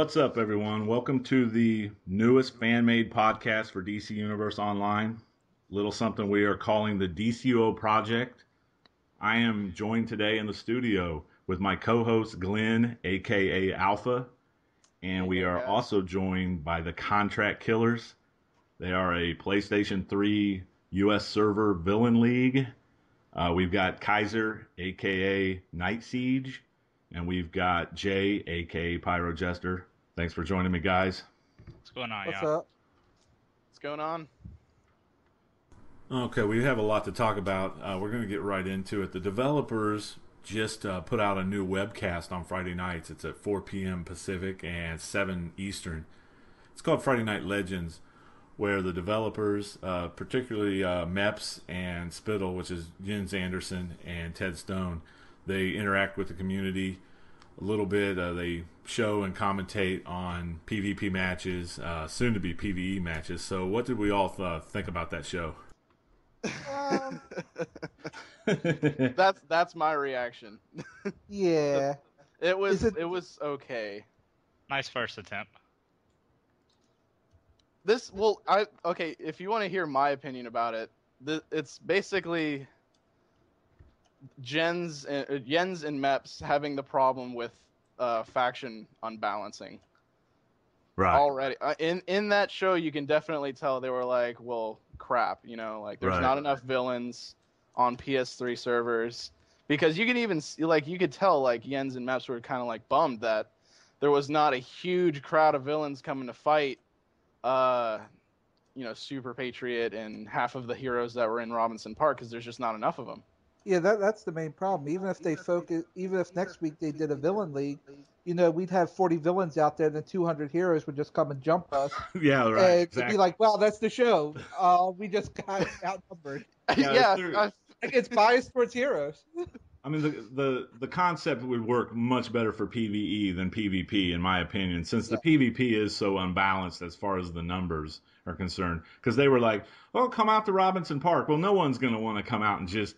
What's up, everyone? Welcome to the newest fan-made podcast for DC Universe Online. Little something we are calling the DCUO Project. I am joined today in the studio with my co-host Glenn, aka Alpha, and we are also joined by the Contract Killers. They are a PlayStation 3 US server villain league. We've got Kaiser, aka Night Siege. And we've got Jay, a.k.a. Pyro Jester. Thanks for joining me, guys. What's going on, What's up? What's going on? Okay, we have a lot to talk about. We're going to get right into it. The developers just put out a new webcast on Friday nights. It's at 4 p.m. Pacific and 7 Eastern. It's called Friday Night Legends, where the developers, particularly Meps and Spittle, which is Jens Anderson and Ted Stone, they interact with the community a little bit. They show and commentate on PvP matches, soon to be PvE matches. So what did we all think about that show? That's my reaction. Yeah. It was okay. Nice first attempt. If you want to hear my opinion about it, it's basically Jens and Meps having the problem with faction unbalancing. Right. Already in that show, you can definitely tell they were like, well, crap, like there's not enough villains on PS3 servers, because you can even you could tell like Jens and Meps were kind of like bummed that there was not a huge crowd of villains coming to fight Super Patriot and half of the heroes that were in Robinson Park, because there's just not enough of them. Yeah, that's the main problem. Even if next week they did a villain league, we'd have 40 villains out there, then 200 heroes would just come and jump us. Yeah, right. And exactly. it'd be like, well, that's the show. We just got outnumbered. It's biased towards heroes. I mean, the concept would work much better for PvE than PvP, in my opinion, since the PvP is so unbalanced as far as the numbers are concerned. Because they were like, oh, come out to Robinson Park. Well, no one's going to want to come out and just...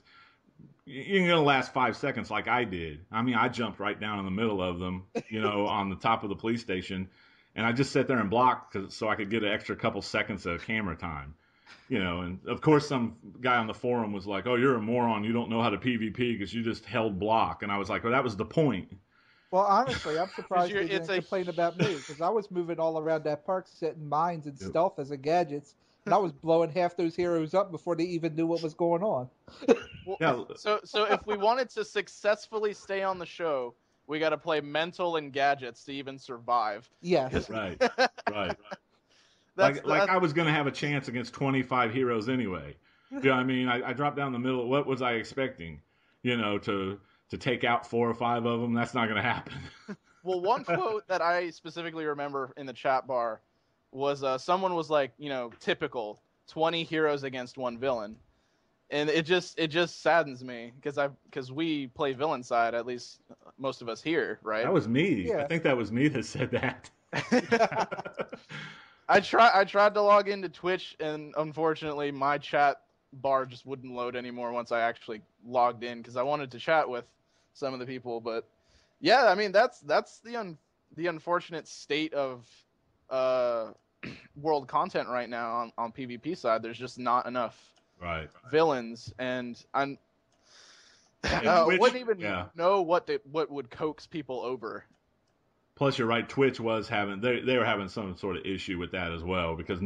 You're going to last 5 seconds like I did. I mean, I jumped right down in the middle of them, on the top of the police station. And I just sat there and blocked so I could get an extra couple seconds of camera time. And of course some guy on the forum was like, oh, you're a moron. You don't know how to PvP because you just held block. And I was like, well, that was the point. Well, honestly, I'm surprised they didn't complain about me, because I was moving all around that park setting mines and stealth as a gadgets. And I was blowing half those heroes up before they even knew what was going on. So if we wanted to successfully stay on the show, we got to play mental and gadgets to even survive. Yes. Right. I was going to have a chance against 25 heroes anyway. I mean, I dropped down the middle. What was I expecting? To take out 4 or 5 of them? That's not going to happen. Well, one quote that I specifically remember in the chat bar was someone was like, typical 20 heroes against 1 villain. And it just saddens me because we play villain side, at least most of us here, right? That was me. Yeah. I think that was me that said that. I tried to log into Twitch, and unfortunately my chat bar just wouldn't load anymore once I actually logged in, because I wanted to chat with some of the people. But yeah, I mean that's the unfortunate state of world content right now on PvP side. There's just not enough villains, and I wouldn't even know what would coax people over. Plus, you're right. Twitch was they were having some sort of issue with that as well, because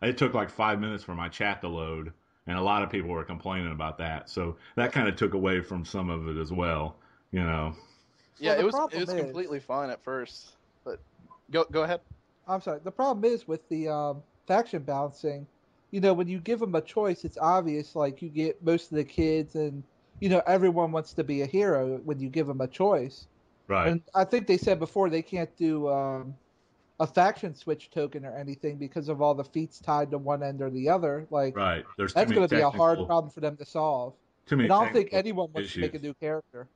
it took like 5 minutes for my chat to load, and a lot of people were complaining about that. So that kind of took away from some of it as well. Yeah, it was completely fine at first, but go ahead. I'm sorry. The problem is with the faction balancing, when you give them a choice, it's obvious, like you get most of the kids and, everyone wants to be a hero when you give them a choice. Right. And I think they said before they can't do a faction switch token or anything because of all the feats tied to one end or the other. Like, right. That's going to be a hard problem for them to solve. And I don't think anyone wants to make a new character.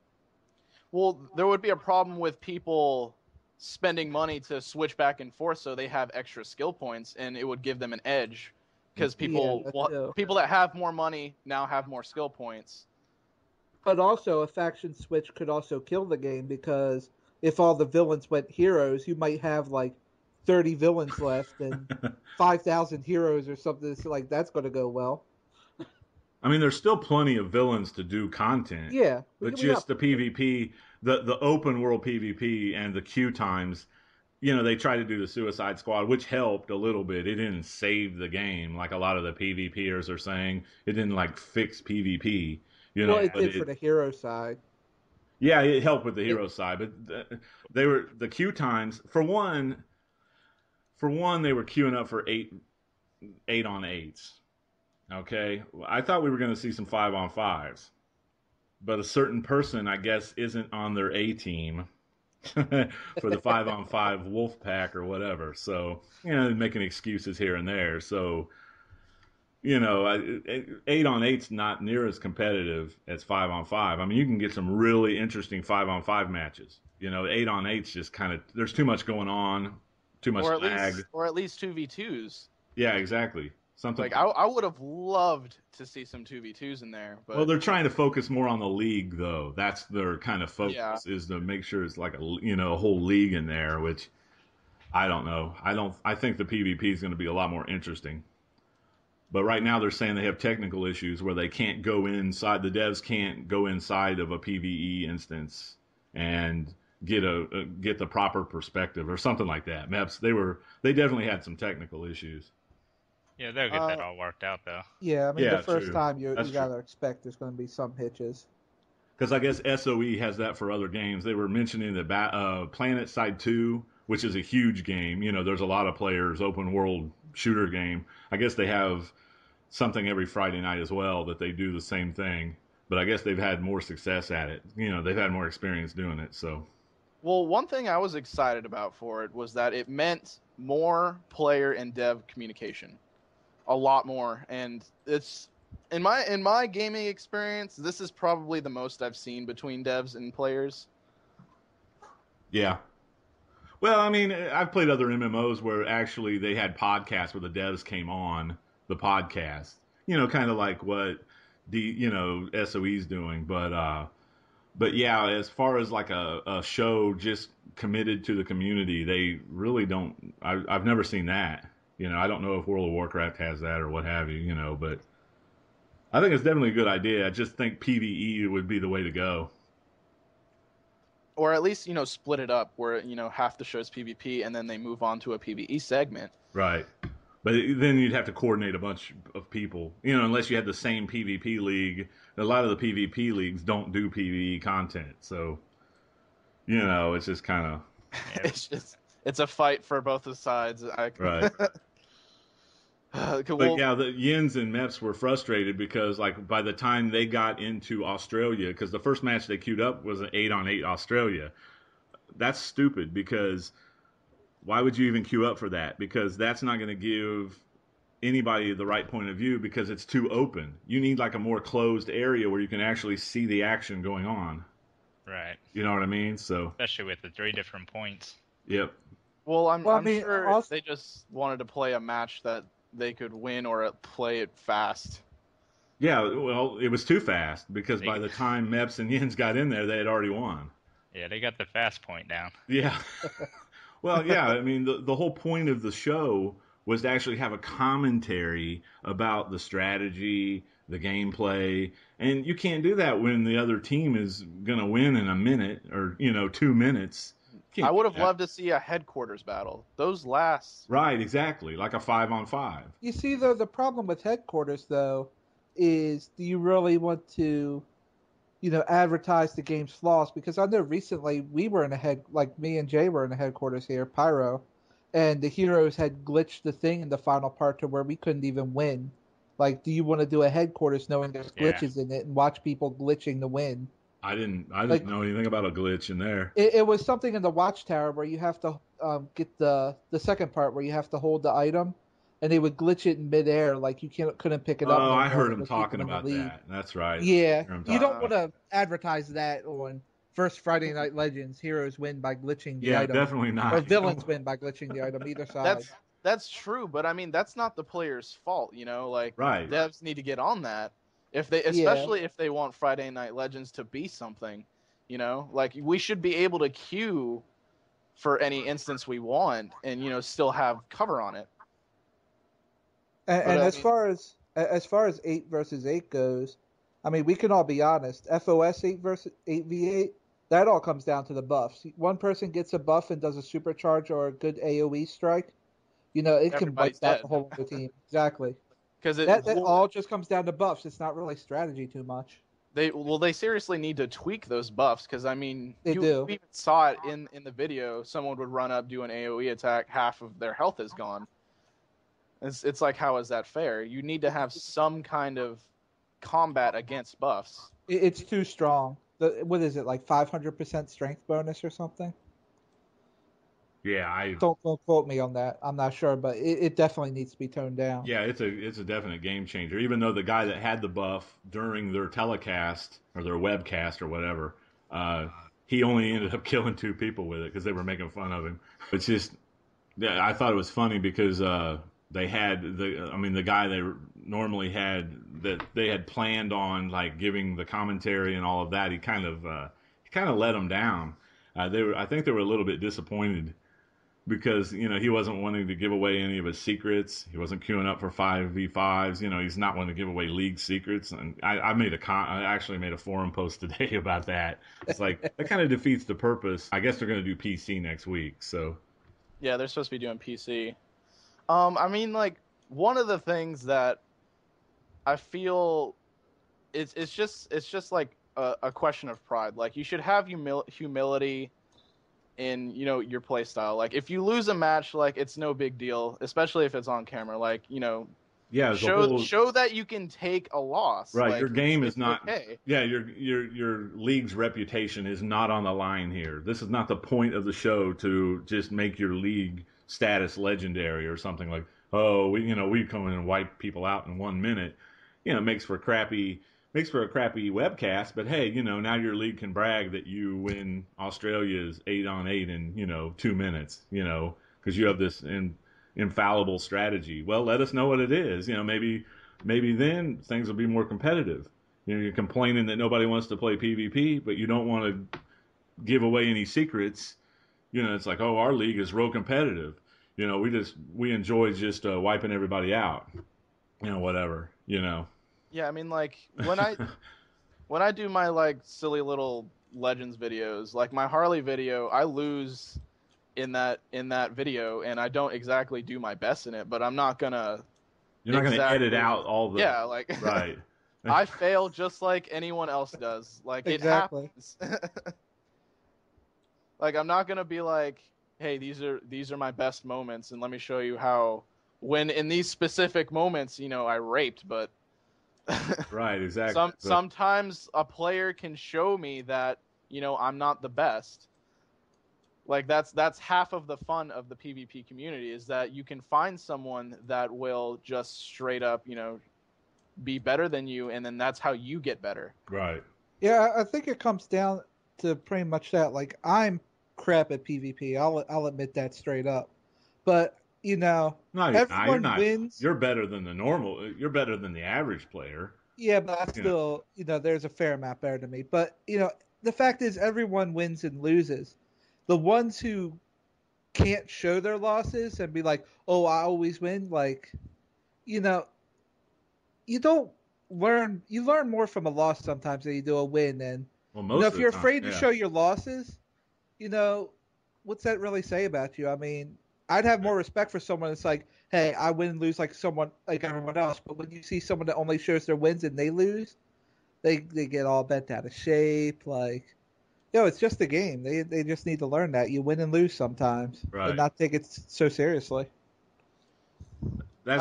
Well, there would be a problem with people spending money to switch back and forth so they have extra skill points, and it would give them an edge, because people that have more money now have more skill points. But also a faction switch could also kill the game, because if all the villains went heroes, you might have like 30 villains left and 5,000 heroes or something. So like that's going to go well. I mean, there's still plenty of villains to do content, Yeah, but just the PvP, the open world PvP and the queue times, they tried to do the Suicide Squad, which helped a little bit. It didn't save the game like a lot of the PvPers are saying. It didn't like fix PvP, well, it but did for the hero side. Yeah, it helped with the hero side, but they were the queue times for one. For one, they were queuing up for eight on eights. Okay, I thought we were going to see some 5-on-5s, but a certain person, I guess, isn't on their A team for the 5-on-5 wolf pack or whatever. So making excuses here and there. So 8-on-8's not near as competitive as 5-on-5. I mean, you can get some really interesting 5-on-5 matches. 8-on-8's just kind of there's too much going on, too much lag, or at least 2v2s. Yeah, exactly. Something like I would have loved to see some 2v2s in there. But well, they're trying to focus more on the league, though. That's their kind of focus is to make sure it's like a whole league in there, which I don't know. I think the PvP is going to be a lot more interesting. But right now they're saying they have technical issues where they can't go inside. The devs can't go inside of a PvE instance and get the proper perspective or something like that. Maps they definitely had some technical issues. Yeah, they'll get that all worked out, though. Yeah, I mean, the first true. time you got to expect there's going to be some hitches. Because I guess SOE has that for other games. They were mentioning the Planet Side 2, which is a huge game. There's a lot of players, open world shooter game. I guess they have something every Friday night as well that they do the same thing. But I guess they've had more success at it. They've had more experience doing it. So, well, one thing I was excited about for it was that it meant more player and dev communication. A lot more, and it's in my gaming experience, this is probably the most I've seen between devs and players. Yeah. Well, I mean, I've played other MMOs where actually they had podcasts where the devs came on the podcast. Kind of like what SOE's doing, but yeah, as far as like a show just committed to the community, they really don't. I've never seen that. I don't know if World of Warcraft has that or what have you, but I think it's definitely a good idea. I just think PvE would be the way to go. Or at least, split it up where, half the show's PvP and then they move on to a PvE segment. Right. But then you'd have to coordinate a bunch of people, unless you had the same PvP league. A lot of the PvP leagues don't do PvE content. So, it's just kind of... It's a fight for both the sides. Right. But yeah, the Yins and Meps were frustrated because, like, by the time they got into Australia, because the first match they queued up was an 8-on-8 Australia. That's stupid because why would you even queue up for that? Because that's not going to give anybody the right point of view because it's too open. You need like a more closed area where you can actually see the action going on. Right. You know what I mean? So especially with the 3 different points. Yep. Well, I'm sure they just wanted to play a match that they could win or play it fast. Yeah, well, it was too fast because by the time Meps and Yins got in there, they had already won. Yeah, they got the fast point down. Yeah. Well, yeah, I mean, the whole point of the show was to actually have a commentary about the strategy, the gameplay, and you can't do that when the other team is going to win in a minute or, 2 minutes. I would have loved to see a headquarters battle. Those last. Right, exactly, like a 5-on-5. You see, though, the problem with headquarters, though, is do you really want to, advertise the game's flaws? Because I know recently we were me and Jay were in the headquarters here, Pyro, and the heroes had glitched the thing in the final part to where we couldn't even win. Like, do you want to do a headquarters knowing there's glitches in it and watch people glitching to win? I didn't know anything about a glitch in there. It was something in the watchtower where you have to get the second part where you have to hold the item, and they would glitch it in midair, like you couldn't pick it up. Oh, I heard him talking about that. That's right. Yeah, you don't want to advertise that on First Friday Night Legends. Heroes win by glitching the item. Yeah, definitely not. Or villains win by glitching the item. Either side. That's true, but I mean that's not the player's fault. Right. Devs need to get on that. Especially if they want Friday Night Legends to be something, You know, like we should be able to queue for any instance we want, and still have cover on it. And as far as 8 versus 8 goes, I mean, we can all be honest. FOS 8 v 8, that all comes down to the buffs. One person gets a buff and does a supercharge or a good AOE strike, it can wipe Everybody's out dead. the whole other team. Exactly. Because That all just comes down to buffs. It's not really strategy too much. they seriously need to tweak those buffs, because I mean, They you do. even saw it in the video. Someone would run up, do an AOE attack, half of their health is gone. It's like, how is that fair? You need to have some kind of combat against buffs. It's too strong. What is it, like 500% strength bonus or something? Yeah, Don't quote me on that. I'm not sure, but it definitely needs to be toned down. Yeah, it's a definite game changer. Even though the guy that had the buff during their telecast or their webcast or whatever, he only ended up killing 2 people with it because they were making fun of him. It's just, yeah, I thought it was funny because they had the guy they normally had that they had planned on like giving the commentary and all of that. He kind of let them down. I think they were a little bit disappointed, because he wasn't wanting to give away any of his secrets. He wasn't queuing up for 5v5s. He's not wanting to give away league secrets. And I actually made a forum post today about that. It's like that kind of defeats the purpose. I guess they're going to do PC next week. So Yeah, they're supposed to be doing PC. I mean, like, one of the things that I feel it's just like a question of pride. Like, you should have humility in your play style. Like, if you lose a match, like, it's no big deal, especially if it's on camera. Like, yeah, show that you can take a loss. Right, like, your game is it's not. okay. Yeah, your league's reputation is not on the line here. This is not the point of the show to just make your league status legendary or something like, oh, we come in and wipe people out in 1 minute. It makes for a crappy webcast. But hey, now your league can brag that you win Australia's 8-on-8 in 2 minutes. Because you have this infallible strategy. Well, let us know what it is. Maybe then things will be more competitive. You're complaining that nobody wants to play PvP, but you don't want to give away any secrets. It's like, oh, our league is real competitive. We enjoy just wiping everybody out. Whatever. Yeah, I mean, like, when I do my like silly little Legends videos, like my Harley video, I lose in that video, and I don't exactly do my best in it, but I'm not gonna. You're not gonna edit out all the. Yeah, like right. I fail just like anyone else does. Like, exactly. It happens. Like, I'm not gonna be like, hey, these are my best moments, and let me show you how, when in these specific moments, I raped, but right, exactly. Sometimes a player can show me that I'm not the best. Like, that's half of the fun of the PvP community, is that you can find someone that will just straight up be better than you, and then that's how you get better. Right. Yeah, I think it comes down to pretty much that. Like, I'm crap at PvP. I'll admit that straight up. But no, everyone wins. You're better than the normal. You're better than the average player. Yeah, but I still, there's a fair amount better than me. But the fact is, everyone wins and loses. The ones who can't show their losses and be like, "Oh, I always win," like, you don't learn. You learn more from a loss sometimes than you do a win. And if you're afraid to show your losses, what's that really say about you? I mean, I'd have more respect for someone that's like, hey, I win and lose like someone like everyone else. But when you see someone that only shows their wins and they lose, they get all bent out of shape. Like, it's just a game. They just need to learn that you win and lose sometimes, right, and not take it so seriously. Go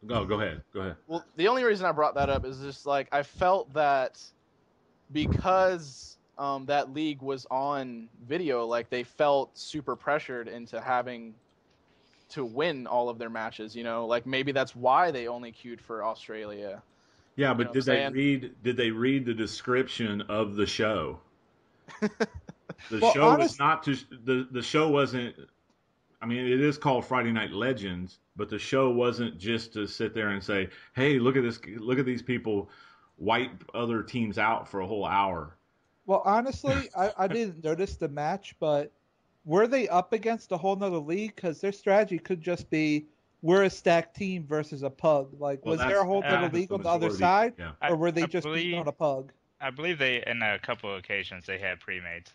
ahead. Well, the only reason I brought that up is just like, I felt that because that league was on video, like, they felt super pressured into having to win all of their matches. Like, maybe that's why they only queued for Australia. Yeah, but did they read the description of the show? The show wasn't. I mean, it is called Friday Night Legends, but the show wasn't just to sit there and say, "Hey, look at this! Look at these people wipe other teams out for a whole hour." Well, honestly, I didn't notice the match, but were they up against a whole nother league? Because their strategy could just be we're a stacked team versus a pug. Like, Well, was there a whole nother Uh, that was league the on the other majority. side, Yeah. or were I they just beating believe on a pug? I believe they in a couple of occasions they had pre-mades.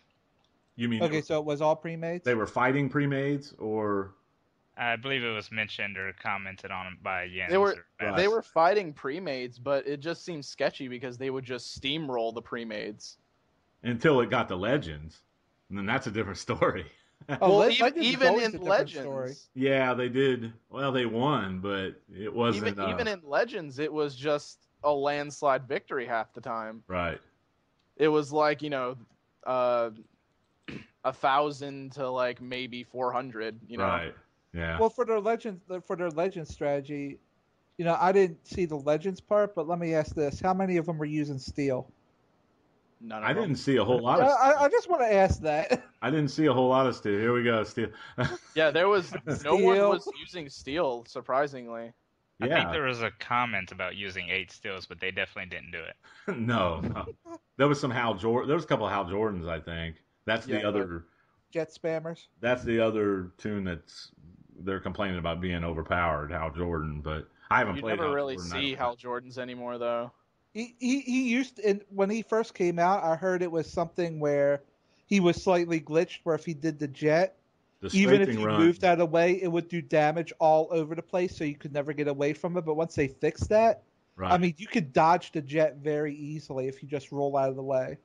You mean Okay, so it was all pre-mates. they were fighting pre-mades or I believe it was mentioned or commented on by Jens They were or Right. they Babs. were fighting pre-mades, but it just seems sketchy because they would just steamroll the pre-mades. until it got to Legends, and then that's a different story. Oh, Well, Legends is even always in a different story. Legends, Yeah, they did. Well, they won, but it wasn't. even in Legends, it was just a landslide victory half the time. Right. It was like uh, 1,000 to like maybe 400. Right. Yeah. Well, for their legends strategy, I didn't see the legends part, but let me ask this: how many of them were using steel? None I of them. didn't see a whole lot I, of. I I just want to ask that. I didn't see a whole lot of steel. Here we go, steel. Yeah, there was no one Steel. was using steel. Surprisingly, I think Yeah. there was a comment about using 8 stills, but they definitely didn't do it. No. There was some Hal Jordan. There was a couple of Hal Jordans, I think. That's the Yeah, other. Jet spammers. That's the other tune that's they're complaining about being overpowered. Hal Jordan, but I haven't you played. never Hal really Jordan. see Hal Jordans anymore, though. He used and when he first came out, I heard it was something where he was slightly glitched, where if he did the jet, The even if scraping you run. moved out of the way, it would do damage all over the place, so you could never get away from it. But once they fixed that, Right. I mean, you could dodge the jet very easily if you just roll out of the way.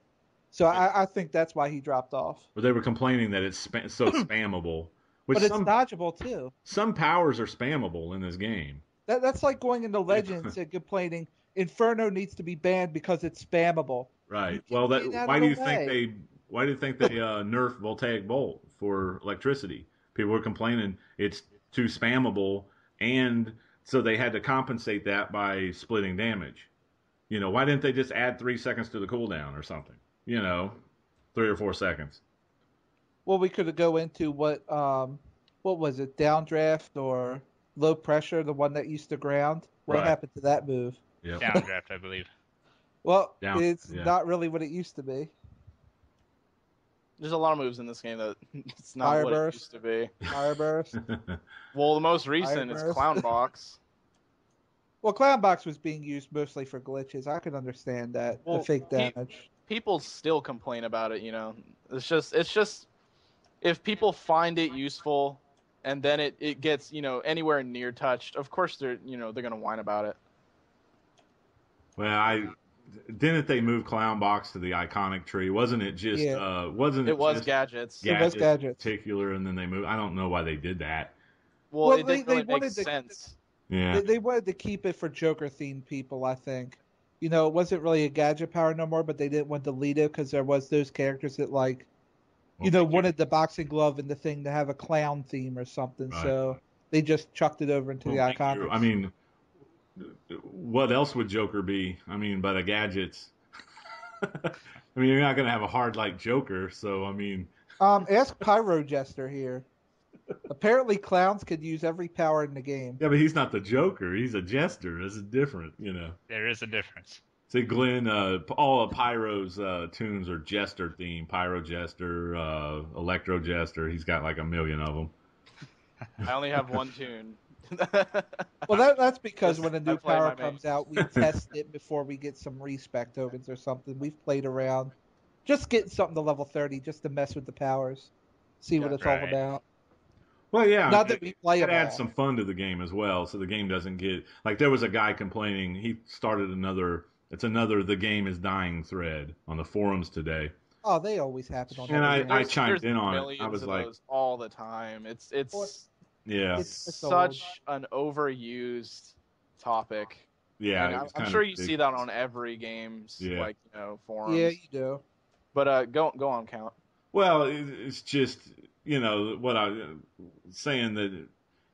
So I think that's why he dropped off. But they were complaining that it's so spammable. Which But it's dodgeable too. some powers are spammable in this game. That's like going into Legends and complaining Inferno needs to be banned because it's spammable. Right. You Well, get out why of do the you think way. they nerf voltaic bolt for electricity? People were complaining it's too spammable, and so they had to compensate that by splitting damage. Why didn't they just add 3 seconds to the cooldown or something? 3 or 4 seconds. Well, we could go into what was it, downdraft or low pressure, the one that used to ground. What Right. happened to that move? Yep. Downdraft, I believe. Well, Down, it's yeah. not really what it used to be. There's a lot of moves in this game that it's not Fire what it burst. used to be. Fire burst. Well, the most recent is Burst. Clown Box. Well, Clown Box was being used mostly for glitches. I can understand that. Well, The fake damage. People still complain about it. It's just if people find it useful, and then it gets anywhere near touched. Of course they're gonna whine about it. Well, didn't they move Clown Box to the iconic tree? Wasn't it just? Yeah. Wasn't It was just gadgets. It was gadgets. in particular, and then they moved. I don't know why they did that. Well, Well, it they didn't really make wanted to- sense. Yeah. They wanted to keep it for Joker themed people, I think. It wasn't really a gadget power no more, but they didn't want to delete it because there was those characters that wanted the boxing glove and the thing to have a clown theme or something. Right. So they just chucked it over into the iconics. I mean, what else would Joker be? I mean, but a gadgets. I mean, you're not going to have a hard like Joker, so I mean. Ask Pyro Jester here. Apparently, clowns could use every power in the game. Yeah, but he's not the Joker. He's a jester. This is different, There is a difference. See, Glenn, all of Pyro's tunes are jester themed. Pyro Jester, Electro Jester. He's got like a million of them. I only have one tune. Well, that's because when a new I play power my comes main. out, we test it before we get some respec tokens or something. We've played around, just getting something to level 30 just to mess with the powers, see what Yeah, it's all right. about. Well, yeah. Not that we play it them adds all. some fun to the game as well, so the game doesn't get like there was a guy complaining. He started another. It's another the game is dying thread on the forums today. Oh, they always happen on. And every game. I chimed There's in on it. millions I was of like, those all the time. It's yeah, It's such an overused topic. yeah. And it was I'm kind sure of you see that on every game's Yeah. forums. Yeah, you do. But go on, Count. Well, it's just what I saying that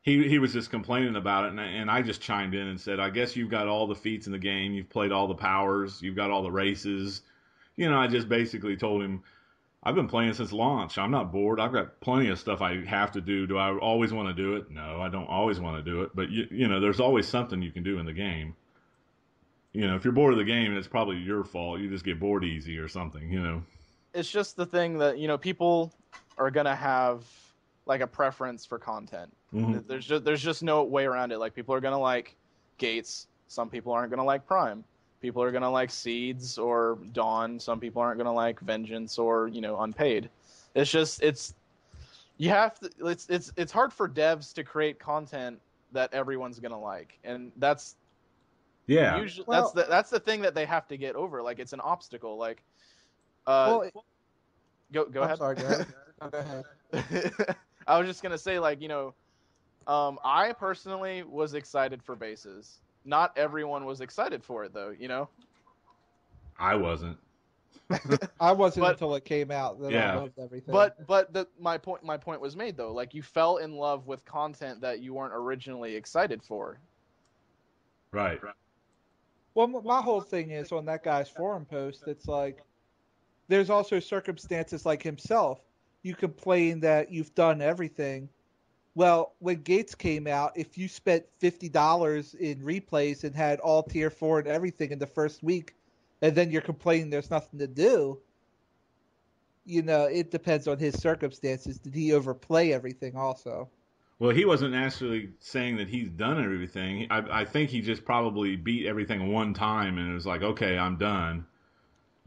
he was just complaining about it, and I just chimed in and said, I guess you've got all the feats in the game, you've played all the powers, you've got all the races. I just basically told him I've been playing since launch. I'm not bored. I've got plenty of stuff I have to do. Do I always want to do it? No, I don't always want to do it. But there's always something you can do in the game. If you're bored of the game, it's probably your fault. You just get bored easy or something. it's just the thing that people are gonna have like a preference for content. Mm-hmm. There's just no way around it. Like people are gonna like Gates. Some people aren't gonna like Prime. People are gonna like Seeds or Dawn. Some people aren't gonna like Vengeance or Unpaid. You have to. It's hard for devs to create content that everyone's gonna like, and that's usually that's the thing that they have to get over. Like it's an obstacle. Like, go ahead. Sorry, go ahead. Go ahead. I was just gonna say, like, I personally was excited for Bases. Not everyone was excited for it, though. I wasn't. I wasn't until it came out that I loved everything. But my point was made though. Like you fell in love with content that you weren't originally excited for. Right. Well, my whole thing is on that guy's forum post. It's like there's also circumstances like himself. You complain that you've done everything. Well, when Gates came out, if you spent $50 in replays and had all tier 4 and everything in the first week, and then you're complaining there's nothing to do, it depends on his circumstances. Did he overplay everything also? Well, he wasn't actually saying that he's done everything. I think he just probably beat everything one time and it was like, okay, I'm done.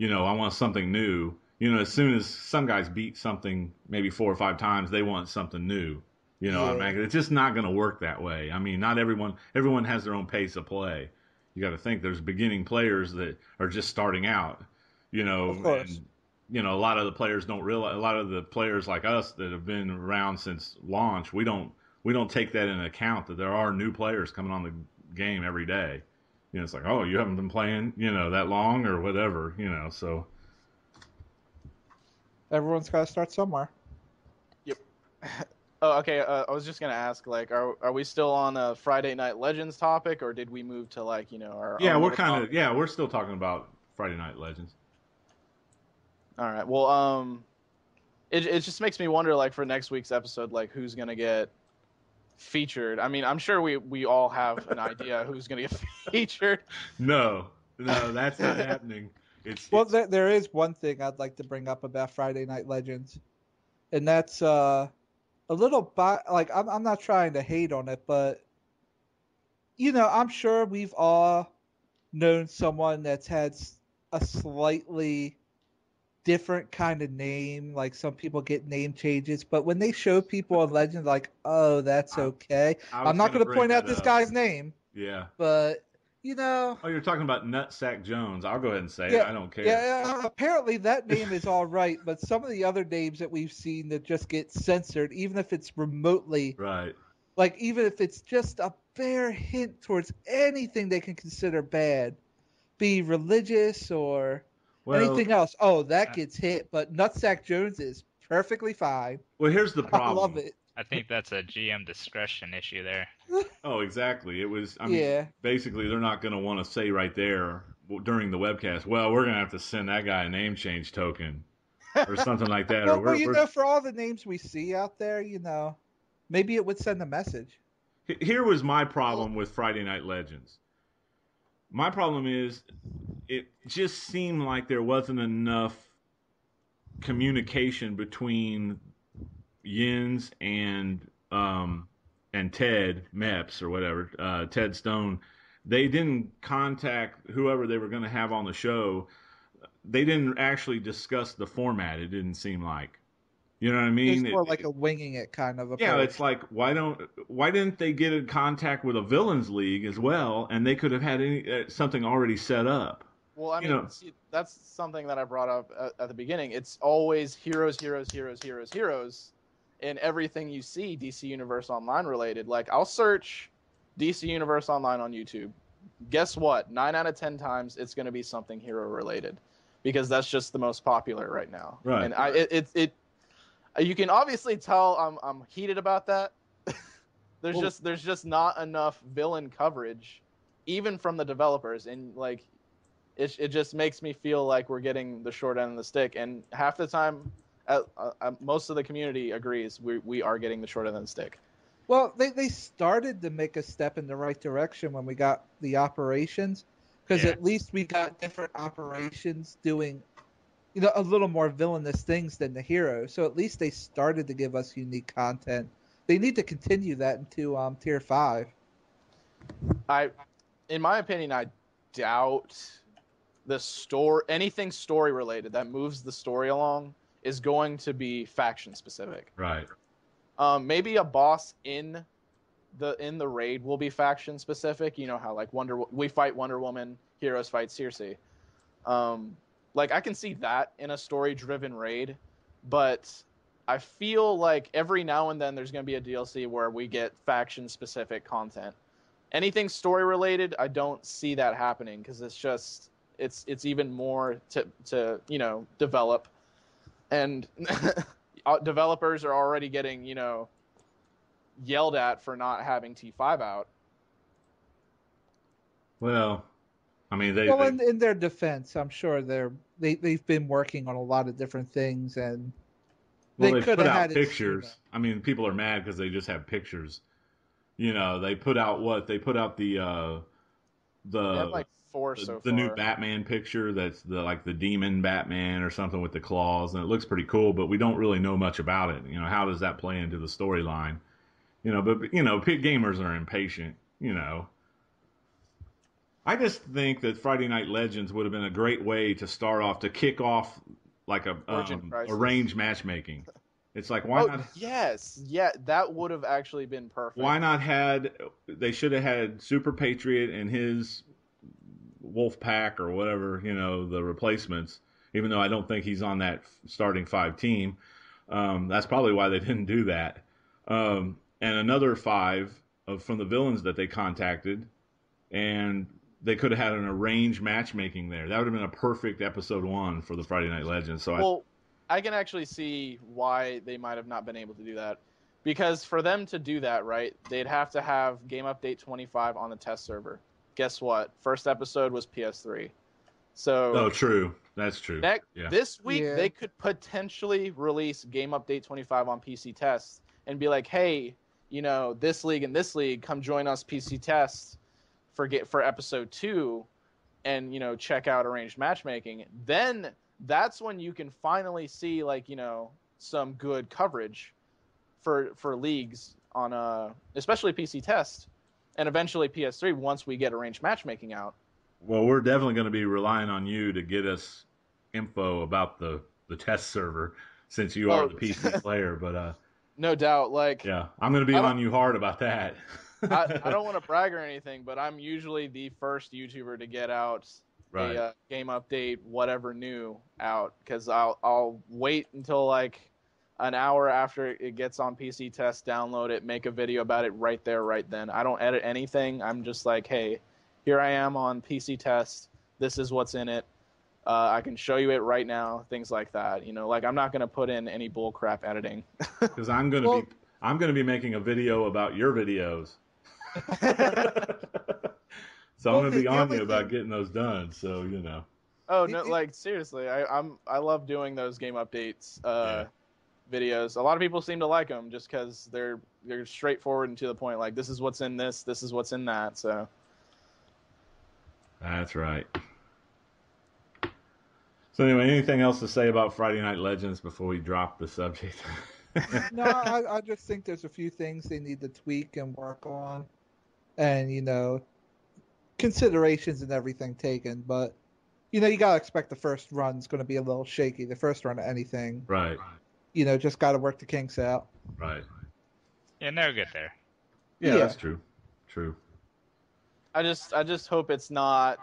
I want something new. As soon as some guys beat something maybe 4 or 5 times, they want something new. It's just not going to work that way. I mean, not everyone has their own pace of play. You got to think there's beginning players that are just starting out, Of course. And, a lot of the players don't realize, a lot of the players like us that have been around since launch, we don't take that into account that there are new players coming on the game every day. It's like, oh, you haven't been playing, that long or whatever, so. Everyone's got to start somewhere. Yep. Oh, okay. I was just gonna ask, like, are we still on a Friday Night Legends topic, or did we move to like our? Yeah, we're still talking about Friday Night Legends. All right. Well, it just makes me wonder, like, for next week's episode, like, who's gonna get featured? I mean, I'm sure we all have an idea who's gonna get featured. No, that's not happening. There is one thing I'd like to bring up about Friday Night Legends, and that's a little like I'm not trying to hate on it, but I'm sure we've all known someone that's had a slightly different kind of name. Like some people get name changes, but when they show people on Legends, like, oh, that's okay. I'm not going to point out this guy's name. Yeah. But Oh, you're talking about Nutsack Jones. I'll go ahead and say it. I don't care. Yeah, apparently that name is all right, but some of the other names that we've seen that just get censored, even if it's remotely. Right. Like, even if it's just a bare hint towards anything they can consider bad, be religious or anything else. Oh, that gets hit, but Nutsack Jones is perfectly fine. Well, here's the problem. I love it. I think that's a GM discretion issue there. Oh, exactly. It was, basically they're not going to want to say right there during the webcast, well, we're going to have to send that guy a name change token or something like that. Well, for all the names we see out there, maybe it would send a message. Here was my problem with Friday Night Legends. My problem is it just seemed like there wasn't enough communication between Yins and Ted Meps or whatever, Ted Stone. They didn't contact whoever they were going to have on the show. They didn't actually discuss the format. It didn't seem like, you know what I mean? It's more like a winging it kind of approach. Yeah, it's like why didn't they get in contact with a villains league as well, and they could have had something already set up. Well, I mean, see, that's something that I brought up at the beginning. It's always heroes, in everything you see DC Universe Online related. Like, I'll search DC Universe Online on YouTube. Guess what? 9 out of 10 times it's going to be something hero related, because that's just the most popular right now. Right. And you can obviously tell I'm heated about that. There's just not enough villain coverage, even from the developers, and like it just makes me feel like we're getting the short end of the stick. And half the time, most of the community agrees we are getting the short end of the stick. Well, they started to make a step in the right direction when we got the operations, because at least we got different operations doing a little more villainous things than the heroes. So at least they started to give us unique content. They need to continue that into tier 5. In my opinion, I doubt anything story related that moves the story along is going to be faction specific. Right. Maybe a boss in the raid will be faction specific. You know how like we fight Wonder Woman, heroes fight Circe. Like I can see that in a story driven raid, but I feel like every now and then there's going to be a DLC where we get faction specific content. Anything story related, I don't see that happening because it's even more to develop, and developers are already getting yelled at for not having T5 out. Well, I mean, in their defense, I'm sure they've been working on a lot of different things, and they put out pictures. I mean, people are mad because they just have pictures. They put out what? They put out the like 4 so far. The new Batman picture that's the demon Batman or something with the claws, and it looks pretty cool, but we don't really know much about it. How does that play into the storyline? But gamers are impatient. I just think that Friday Night Legends would have been a great way to kick off like a arranged matchmaking. It's like, why not? Yes, yeah, that would have actually been perfect. Why not they should have had Super Patriot and his Wolf Pack or whatever, the replacements, even though I don't think he's on that starting 5 team. That's probably why they didn't do that. And another 5 from the villains that they contacted, and they could have had an arranged matchmaking there. That would have been a perfect episode 1 for the Friday Night Legends. So I can actually see why they might have not been able to do that. Because for them to do that, right, they'd have to have Game Update 25 on the test server. Guess what? First episode was PS3. So true. That's true. This week, they could potentially release Game Update 25 on PC test and be like, hey, this league and this league, come join us PC test for episode 2 and, check out arranged matchmaking. Then that's when you can finally see some good coverage for leagues on especially PC test and eventually PS3 once we get arranged matchmaking out. Well, we're definitely going to be relying on you to get us info about the test server since you are the PC player, but no doubt, I'm going to be on you hard about that. I don't want to brag or anything, but I'm usually the first YouTuber to get out a game update, whatever new out, because I'll wait until an hour after it gets on PC test, download it, make a video about it right there, right then. I don't edit anything. I'm just like, hey, here I am on PC test. This is what's in it. I can show you it right now. Things like that. I'm not going to put in any bullcrap editing. Because I'm going to be making a video about your videos. So I'm going to be on you about getting those done. So Oh no! Seriously, I love doing those game updates videos. A lot of people seem to like them just because they're straightforward and to the point. Like, this is what's in this. This is what's in that. So that's right. So anyway, anything else to say about Friday Night Legends before we drop the subject? No, I just think there's a few things they need to tweak and work on, and considerations and everything taken. But you gotta expect the first run's going to be a little shaky. The first run of anything, right? Just got to work the kinks out. Right. Yeah, never get there. Yeah, that's true. True. I just hope it's not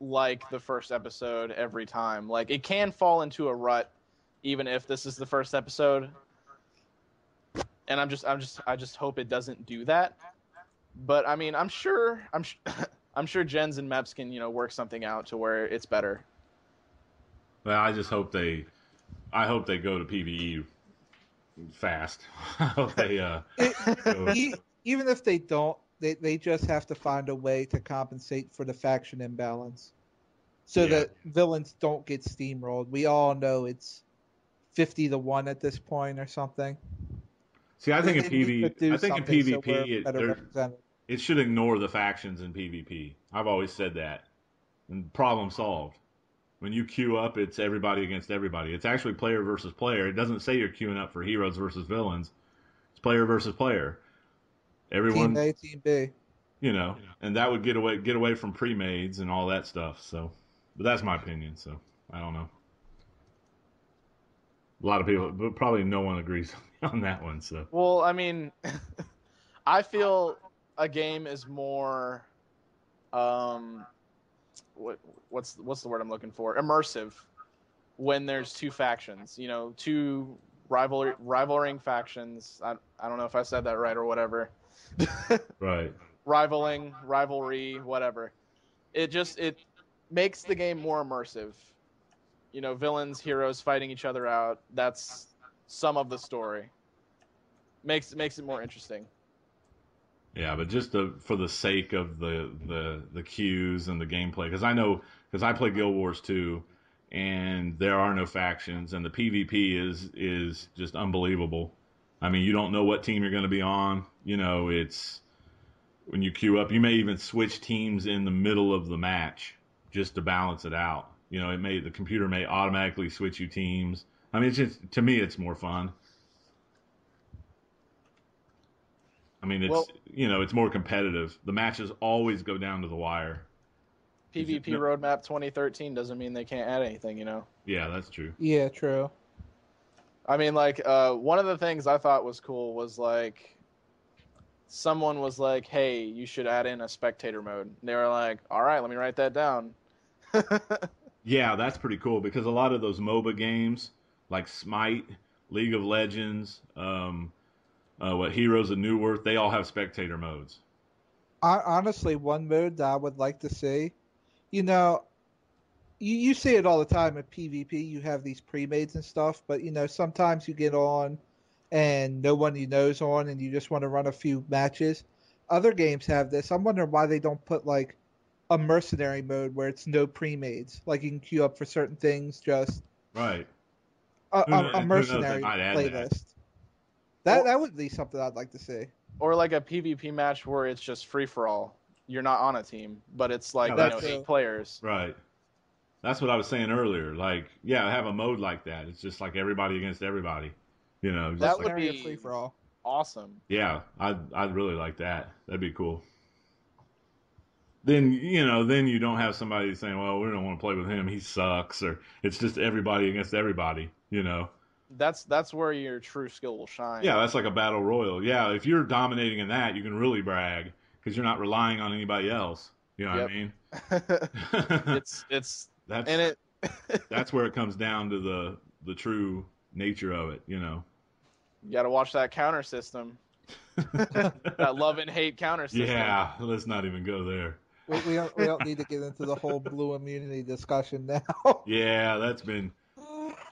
like the first episode every time. Like, it can fall into a rut even if this is the first episode. And I just hope it doesn't do that. But I mean, I'm sure Jens and Meps can, work something out to where it's better. Well, I just hope I hope they go to PvE fast. I hope they even if they don't, they just have to find a way to compensate for the faction imbalance so that villains don't get steamrolled. We all know it's 50-1 at this point or something. See, I think in PvP, it should ignore the factions in PvP. I've always said that. And problem solved. I When you queue up, it's everybody against everybody. It's actually player versus player. It doesn't say you're queuing up for heroes versus villains. It's player versus player. Team Everyone, A, Team B. and that would get away from pre-mades and all that stuff. So, but that's my opinion. So I don't know. A lot of people, but probably no one agrees on that one. So, Well, I mean, I feel a game is more, what's the word I'm looking for? Immersive when there's two factions. Two rivaling factions. I don't know if I said that right or whatever. right. Rivalry, whatever. It makes the game more immersive. Villains, heroes fighting each other out. That's some of the story. Makes it more interesting. Yeah, but just for the sake of the cues and the gameplay, because I play Guild Wars 2, and there are no factions, and the PvP is just unbelievable. I mean, you don't know what team you're going to be on. It's when you queue up, you may even switch teams in the middle of the match just to balance it out. The computer may automatically switch you teams. I mean, it's just, to me, it's more fun. I mean, it's more competitive. The matches always go down to the wire. PvP roadmap 2013 doesn't mean they can't add anything, Yeah, that's true. Yeah, true. I mean, like, one of the things I thought was cool was, like, someone was like, hey, you should add in a spectator mode. And they were like, all right, let me write that down. Yeah, that's pretty cool because a lot of those MOBA games, like Smite, League of Legends, Heroes of New Earth, they all have spectator modes. Honestly, one mode that I would like to see, you see it all the time in PvP. You have these pre-mades and stuff, but sometimes you get on and no one you know's on, and you just want to run a few matches. Other games have this. I'm wondering why they don't put like a mercenary mode where it's no pre-mades. Like you can queue up for certain things, just Right. a Who knows? They mercenary might add playlist. that. That would be something I'd like to see. Or like a PvP match where it's just free for all. You're not on a team, but it's like Yeah, 8 players. Right. That's what I was saying earlier. Like, yeah, have a mode like that. It's just like everybody against everybody. Just That like, would be free for all. Awesome. yeah, I'd really like that. That'd be cool. Then you don't have somebody saying, "Well, we don't want to play with him. He sucks," or it's just everybody against everybody. That's where your true skill will shine. Yeah, that's like a battle royal. Yeah, if you're dominating in that, you can really brag because you're not relying on anybody else. You know what I mean? That's where it comes down to the true nature of it. You got to watch that counter system. That love and hate counter system. Yeah, let's not even go there. We don't need to get into the whole blue immunity discussion now. Yeah, that's been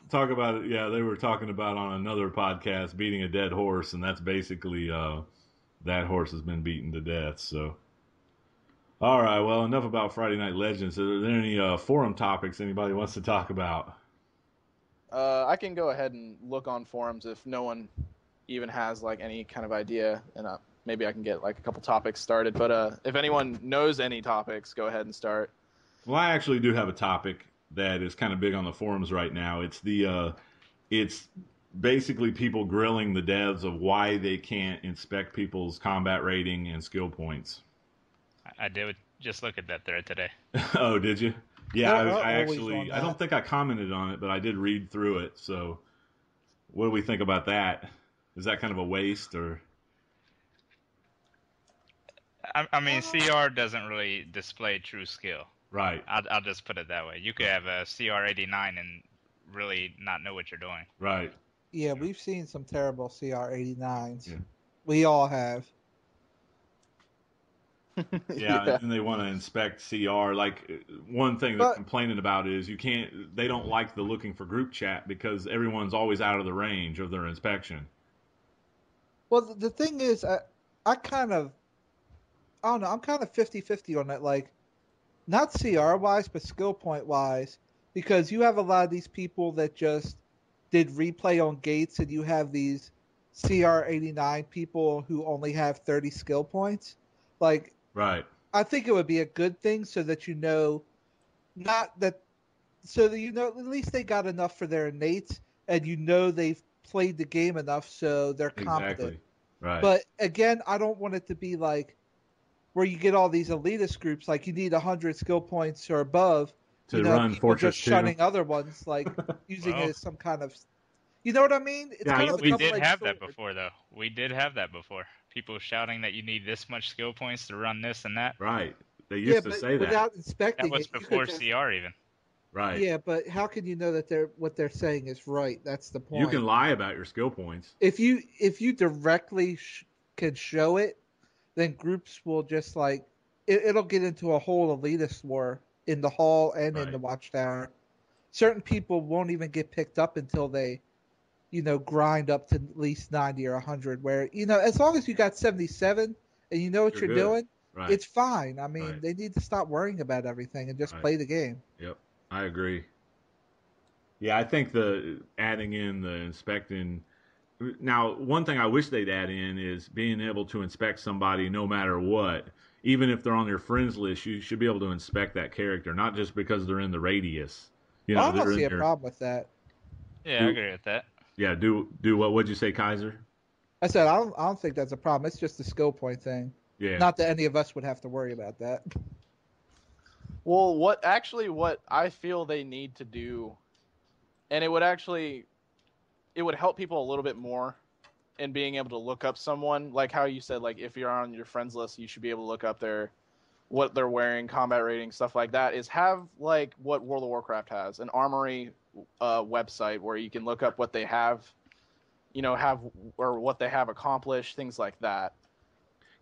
talk about it. Yeah, they were talking about on another podcast beating a dead horse, and that's basically that horse has been beaten to death. So, all right, well, enough about Friday Night Legends. Are there any forum topics anybody wants to talk about? I can go ahead and look on forums if no one even has like any kind of idea, and maybe I can get like a couple topics started. But if anyone knows any topics, go ahead and start. Well, I actually do have a topic that is kind of big on the forums right now. It's basically people grilling the devs of why they can't inspect people's combat rating and skill points. I did just look at that thread today. Oh, did you? Yeah, I don't think I commented on it, but I did read through it. So, what do we think about that? Is that kind of a waste, or? I mean, CR doesn't really display true skill. Right. I'll just put it that way. You could have a CR 89 and really not know what you're doing. Right. Yeah, we've seen some terrible CR 89s. Yeah. We all have. Yeah, and they want to inspect CR. Like, one thing they're complaining about is they don't like the looking for group chat because everyone's always out of the range of their inspection. Well, the thing is, I don't know, I'm kind of 50-50 on that. Like, not CR-wise, but skill point-wise, because you have a lot of these people that just did replay on gates, and you have these CR 89 people who only have 30 skill points. Like, right. I think it would be a good thing so that not that so that at least they got enough for their innates, and they've played the game enough, so they're competent. Exactly. Right. But again, I don't want it to be like where you get all these elitist groups, like you need 100 skill points or above. To run people Fortress just 2. shunning other ones, like using it as some kind of. You know what I mean? It's Yeah, kind of a We did double-edged have sword. that before, though. We did have that before. People shouting that you need this much skill points to run this and that. Right. They used to but say that. without That inspecting was it, you before could just. CR even. Right. Yeah, but how can you know that what they're saying is right? That's the point. You can lie about your skill points. If you directly can show it, then groups will just like it'll get into a whole elitist war in the hall and in the watchtower. Certain people won't even get picked up until they, grind up to at least 90 or 100. Where as long as you got 77 and you know what you're doing, it's fine. I mean, they need to stop worrying about everything and just play the game. Yep, I agree. Yeah, I think the adding in the inspecting. Now, one thing I wish they'd add in is being able to inspect somebody no matter what. Even if they're on your friends list, you should be able to inspect that character, not just because they're in the radius. I don't see a problem with that. Yeah, I agree with that. Yeah, do what would you say, Kaiser? I said I don't think that's a problem. It's just a skill point thing. Yeah. Not that any of us would have to worry about that. Well, what I feel they need to do, and it would help people a little bit more in being able to look up someone, like how you said, like if you're on your friends list, you should be able to look up what they're wearing, combat rating, stuff like that, is have like what World of Warcraft has, an armory website where you can look up what they have, or what they have accomplished, things like that.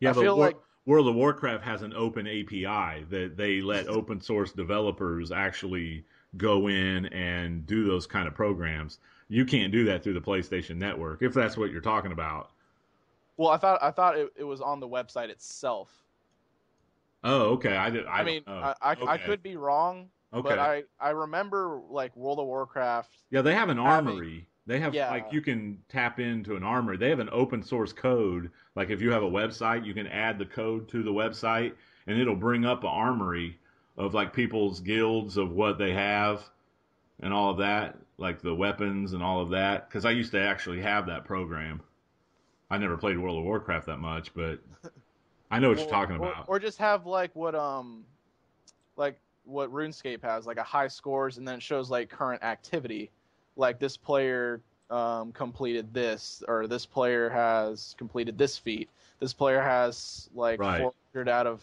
Yeah, I feel like World of Warcraft has an open API that they let open source developers actually go in and do those kind of programs. You can't do that through the PlayStation Network, if that's what you're talking about. Well, I thought it was on the website itself. Oh, okay. I could be wrong, but I remember like World of Warcraft. Yeah, they have an armory. They have like you can tap into an armory. They have an open source code. Like if you have a website, you can add the code to the website, and it'll bring up an armory of like people's guilds of what they have and all of that, like the weapons and all of that. Because I used to actually have that program. I never played World of Warcraft that much, but I know what you're talking about. Or just have like what RuneScape has, like a high scores, and then it shows like current activity. Like this player completed this, or this player has completed this feat. This player has like 400 out of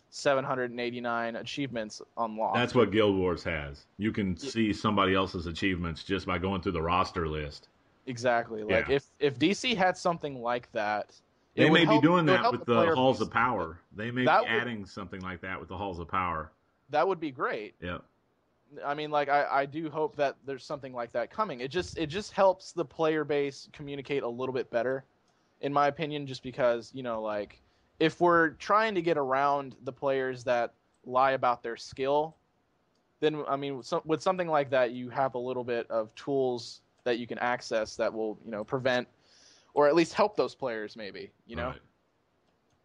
789 achievements unlocked. That's what Guild Wars has. You can see somebody else's achievements just by going through the roster list. Exactly. Like if DC had something like that, they may be doing that with the Halls of Power. They may be adding something like that with the Halls of Power. That would be great. Yeah. I mean, like I do hope that there's something like that coming. It just helps the player base communicate a little bit better, in my opinion. Just because like if we're trying to get around the players that lie about their skill, then I mean, with something like that, you have a little bit of tools that you can access that will prevent or at least help those players. Maybe Right.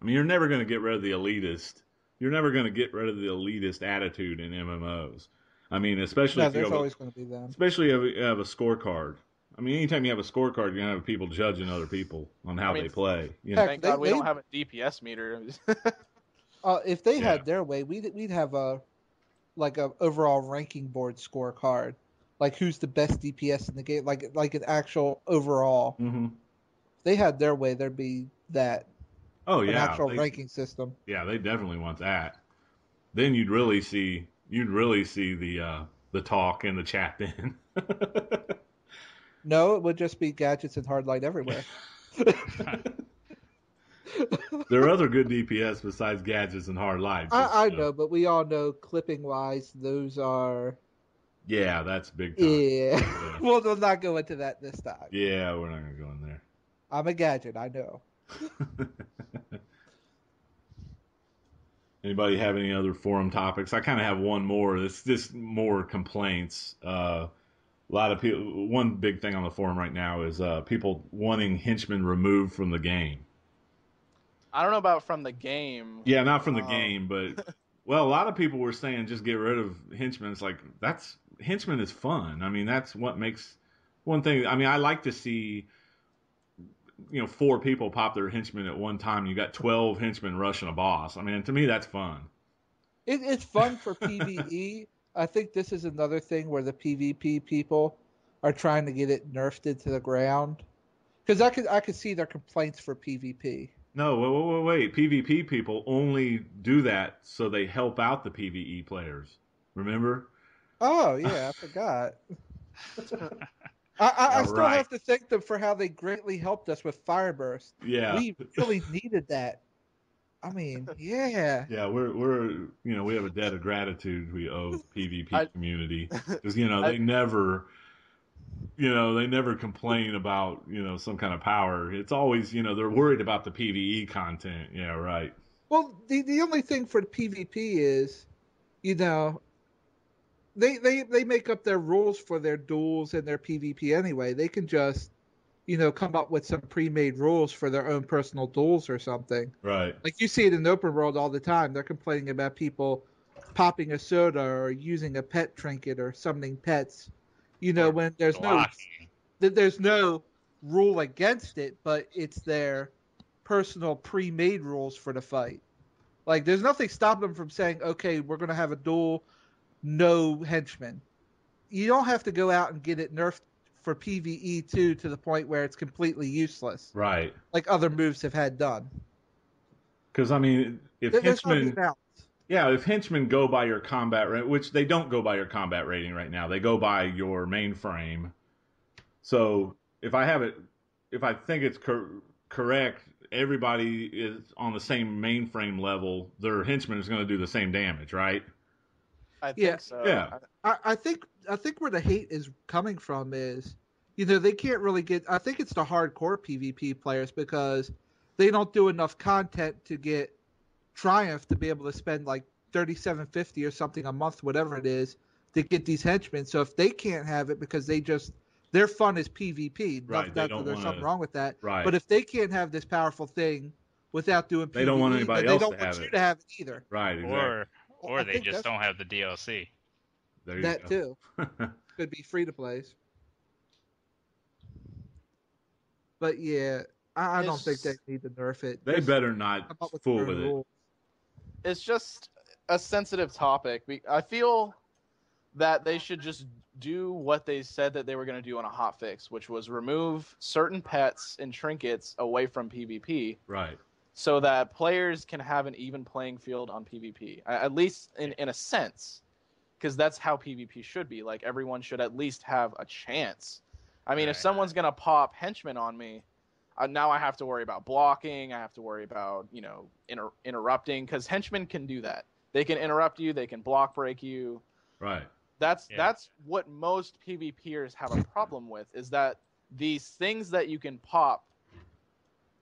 I mean, you're never going to get rid of the elitist. You're never going to get rid of the elitist attitude in MMOs. I mean, especially if you have always going to be them. Especially if you have a scorecard. I mean, anytime you have a scorecard, you're going to have people judging other people on how they play. Thank God we don't have a DPS meter. If they had their way, we'd have a overall ranking board scorecard, like who's the best DPS in the game, like an actual overall. Mm-hmm. If they had their way, there'd be that. Oh yeah, an actual ranking system. Yeah, they definitely want that. Then you'd really see the talk in the chat then. No, it would just be gadgets and hard light everywhere. There are other good DPS besides gadgets and hard lights. I know, but we all know clipping wise, those are. Yeah, that's big time. Yeah. Well, we'll not go into that this time. Yeah, we're not going to go in there. I'm a gadget, I know. Anybody have any other forum topics? I kind of have one more. It's just more complaints. A lot of people. One big thing on the forum right now is people wanting henchmen removed from the game. I don't know about from the game. Yeah, not from the game, but well, a lot of people were saying just get rid of henchmen. It's like henchmen is fun. I mean, that's what makes one thing. I mean, I like to see 4 people pop their henchmen at one time. You got 12 henchmen rushing a boss. I mean, to me, that's fun. It's fun for PvE. I think this is another thing where the PvP people are trying to get it nerfed into the ground. Because I could see their complaints for PvP. No, wait. PvP people only do that so they help out the PvE players. Remember? Oh yeah, I forgot. I still Right. have to thank them for how they greatly helped us with Fireburst. Yeah. We really needed that. I mean, yeah. Yeah, we're we have a debt of gratitude we owe the PvP community because they never complain about some kind of power. It's always they're worried about the PvE content. Yeah, right. Well, the only thing for the PvP is, they make up their rules for their duels and their PvP anyway. They can just come up with some pre-made rules for their own personal duels or something. Right. Like you see it in open world all the time. They're complaining about people popping a soda or using a pet trinket or summoning pets. When there's no rule against it, but it's their personal pre-made rules for the fight. Like there's nothing stopping them from saying, okay, we're going to have a duel, no henchmen. You don't have to go out and get it nerfed for PvE too to the point where it's completely useless. Right. Like other moves have had done. Because I mean, if henchmen, if henchmen go by your combat rate, which they don't go by your combat rating right now, they go by your mainframe. So if I think it's correct, everybody is on the same mainframe level. Their henchman is going to do the same damage, right? I think so. Yeah. I think where the hate is coming from is, they can't really get. I think it's the hardcore PvP players because they don't do enough content to get Triumph to be able to spend like $37.50 or something a month, whatever it is, to get these henchmen. So if they can't have it because their fun is PvP, right? Not that there's something wrong with that. Right. But if they can't have this powerful thing without doing PvE, they don't want anybody else to have it. You to have it either. Right. Exactly. Or they just don't have the DLC. There you that go. too could be free to plays. But yeah, I don't think they need to nerf it. They better not fool with it. It's just a sensitive topic. I feel that they should just do what they said that they were going to do on a hotfix, which was remove certain pets and trinkets away from PvP. Right. So that players can have an even playing field on PvP, at least in a sense, because that's how PvP should be. Like, everyone should at least have a chance. I mean, if someone's going to pop henchmen on me, now I have to worry about blocking. I have to worry about, interrupting, because henchmen can do that. They can interrupt you. They can block break you. Right. That's what most PvPers have a problem with, is that these things that you can pop,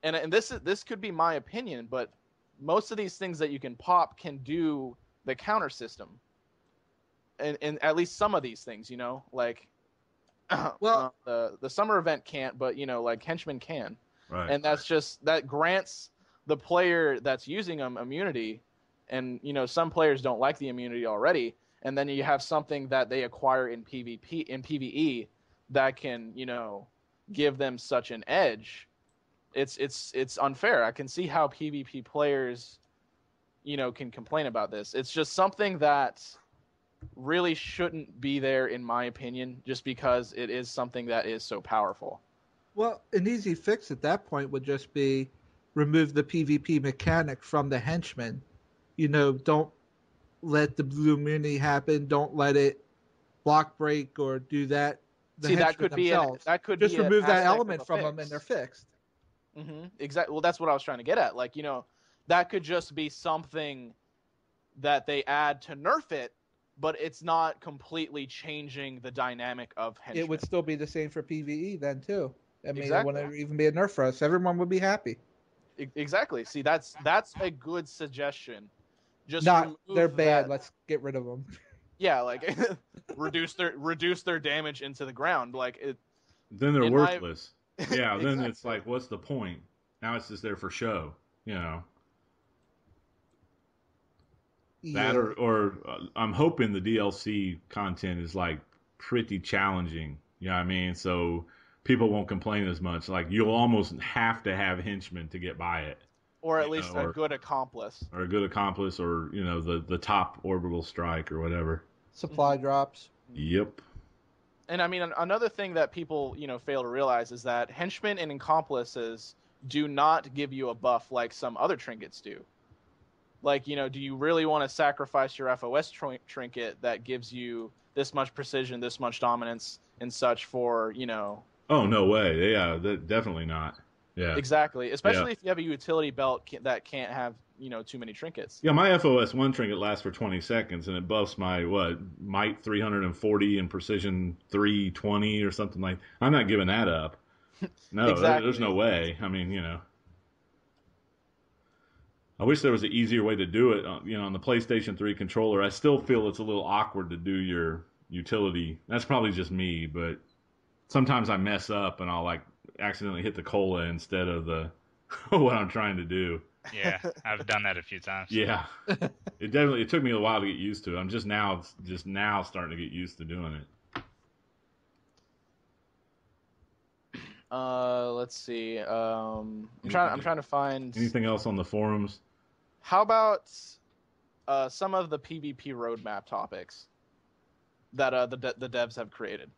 and this could be my opinion, but most of these things that you can pop can do the counter system. And at least some of these things, like well, the summer event can't, but like henchmen can. Right. And that grants the player that's using them immunity, and some players don't like the immunity already, and then you have something that they acquire in PvE that can give them such an edge. It's unfair. I can see how PvP players can complain about this. It's just something that really shouldn't be there, in my opinion, just because it is something that is so powerful. Well, an easy fix at that point would just be remove the PvP mechanic from the henchmen. Don't let the blue immunity happen. Don't let it block break or do that. That could be just remove that element from them and they're fixed. Mm-hmm. Exactly. Well, that's what I was trying to get at. Like, that could just be something that they add to nerf it, but it's not completely changing the dynamic of henchmen. It would still be the same for PvE then too. I mean, exactly. It wouldn't even be a nerf for us. Everyone would be happy. Exactly. See, that's a good suggestion. Just they're bad. Let's get rid of them. Yeah, like reduce their damage into the ground. Like it. Then they're worthless. Yeah. Then exactly. It's like, what's the point? Now it's just there for show. Yeah. That or I'm hoping the DLC content is like pretty challenging. You know what I mean? So people won't complain as much. Like you'll almost have to have henchmen to get by it. Or at least a good accomplice. Or a good accomplice, or the top orbital strike or whatever. Supply drops. Yep. And I mean, another thing that people fail to realize is that henchmen and accomplices do not give you a buff like some other trinkets do. Like, do you really want to sacrifice your FOS trinket that gives you this much precision, this much dominance, and such for Oh, no way. Yeah, definitely not. Yeah. Exactly. Especially if you have a utility belt that can't have, too many trinkets. Yeah, my FOS 1 trinket lasts for 20 seconds, and it buffs my, might 340 and precision 320 or something like that. I'm not giving that up. No, exactly. There's no way. I mean, I wish there was an easier way to do it. On the PlayStation 3 controller, I still feel it's a little awkward to do your utility. That's probably just me, but sometimes I mess up and I'll accidentally hit the cola instead of the what I'm trying to do. Yeah, I've done that a few times. Yeah, it took me a while to get used to it. I'm just now starting to get used to doing it. Let's see. I'm trying to find anything else on the forums. How about some of the PvP roadmap topics that the devs have created?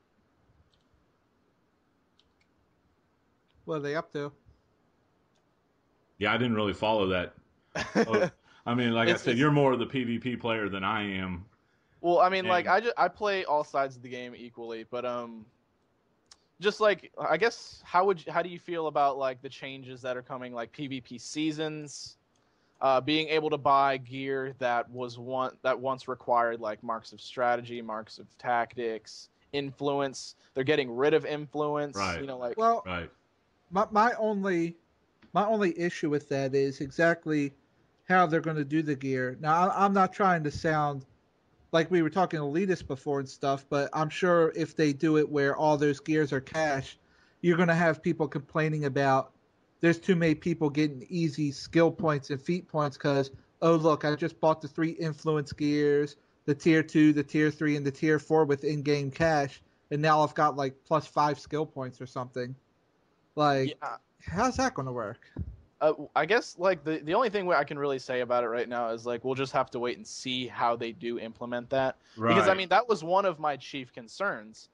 What are they up to? Yeah, I didn't really follow that. I mean, I said, you're more of the PvP player than I am. Well, I mean, I play all sides of the game equally, but just I guess how do you feel about the changes that are coming, like PvP seasons, being able to buy gear that once required marks of strategy, marks of tactics, influence. They're getting rid of influence. Right. Right. My only issue with that is exactly how they're going to do the gear. Now, I'm not trying to sound like we were talking elitist before and stuff, but I'm sure if they do it where all those gears are cash, you're going to have people complaining about there's too many people getting easy skill points and feat points because, oh, look, I just bought the 3 influence gears, the tier 2, the tier 3, and the tier 4 with in-game cash, and now I've got plus 5 skill points or something. How's that going to work? I guess the only thing I can really say about it right now is we'll just have to wait and see how they do implement that. Right. Because I mean that was one of my chief concerns.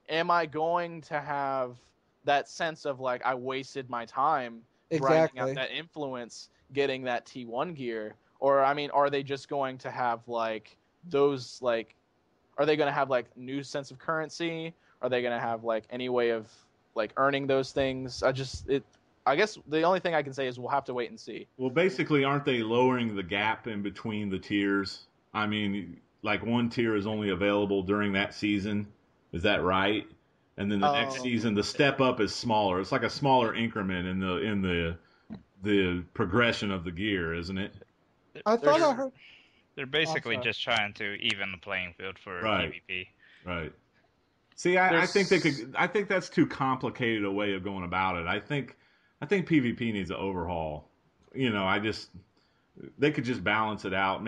Am I going to have that sense of I wasted my time grinding out that influence, getting that T1 gear, or I mean, are they just going to have those are they going to have new sense of currency? Are they going to have any way of earning those things? I guess the only thing I can say is we'll have to wait and see. Well, basically, aren't they lowering the gap in between the tiers? I mean, one tier is only available during that season. Is that right? And then the next season, the step up is smaller. It's like a smaller increment in the progression of the gear, isn't it? I thought I heard. They're basically just trying to even the playing field for PvP. Right. See, I think that's too complicated a way of going about it. I think PvP needs an overhaul. They could just balance it out,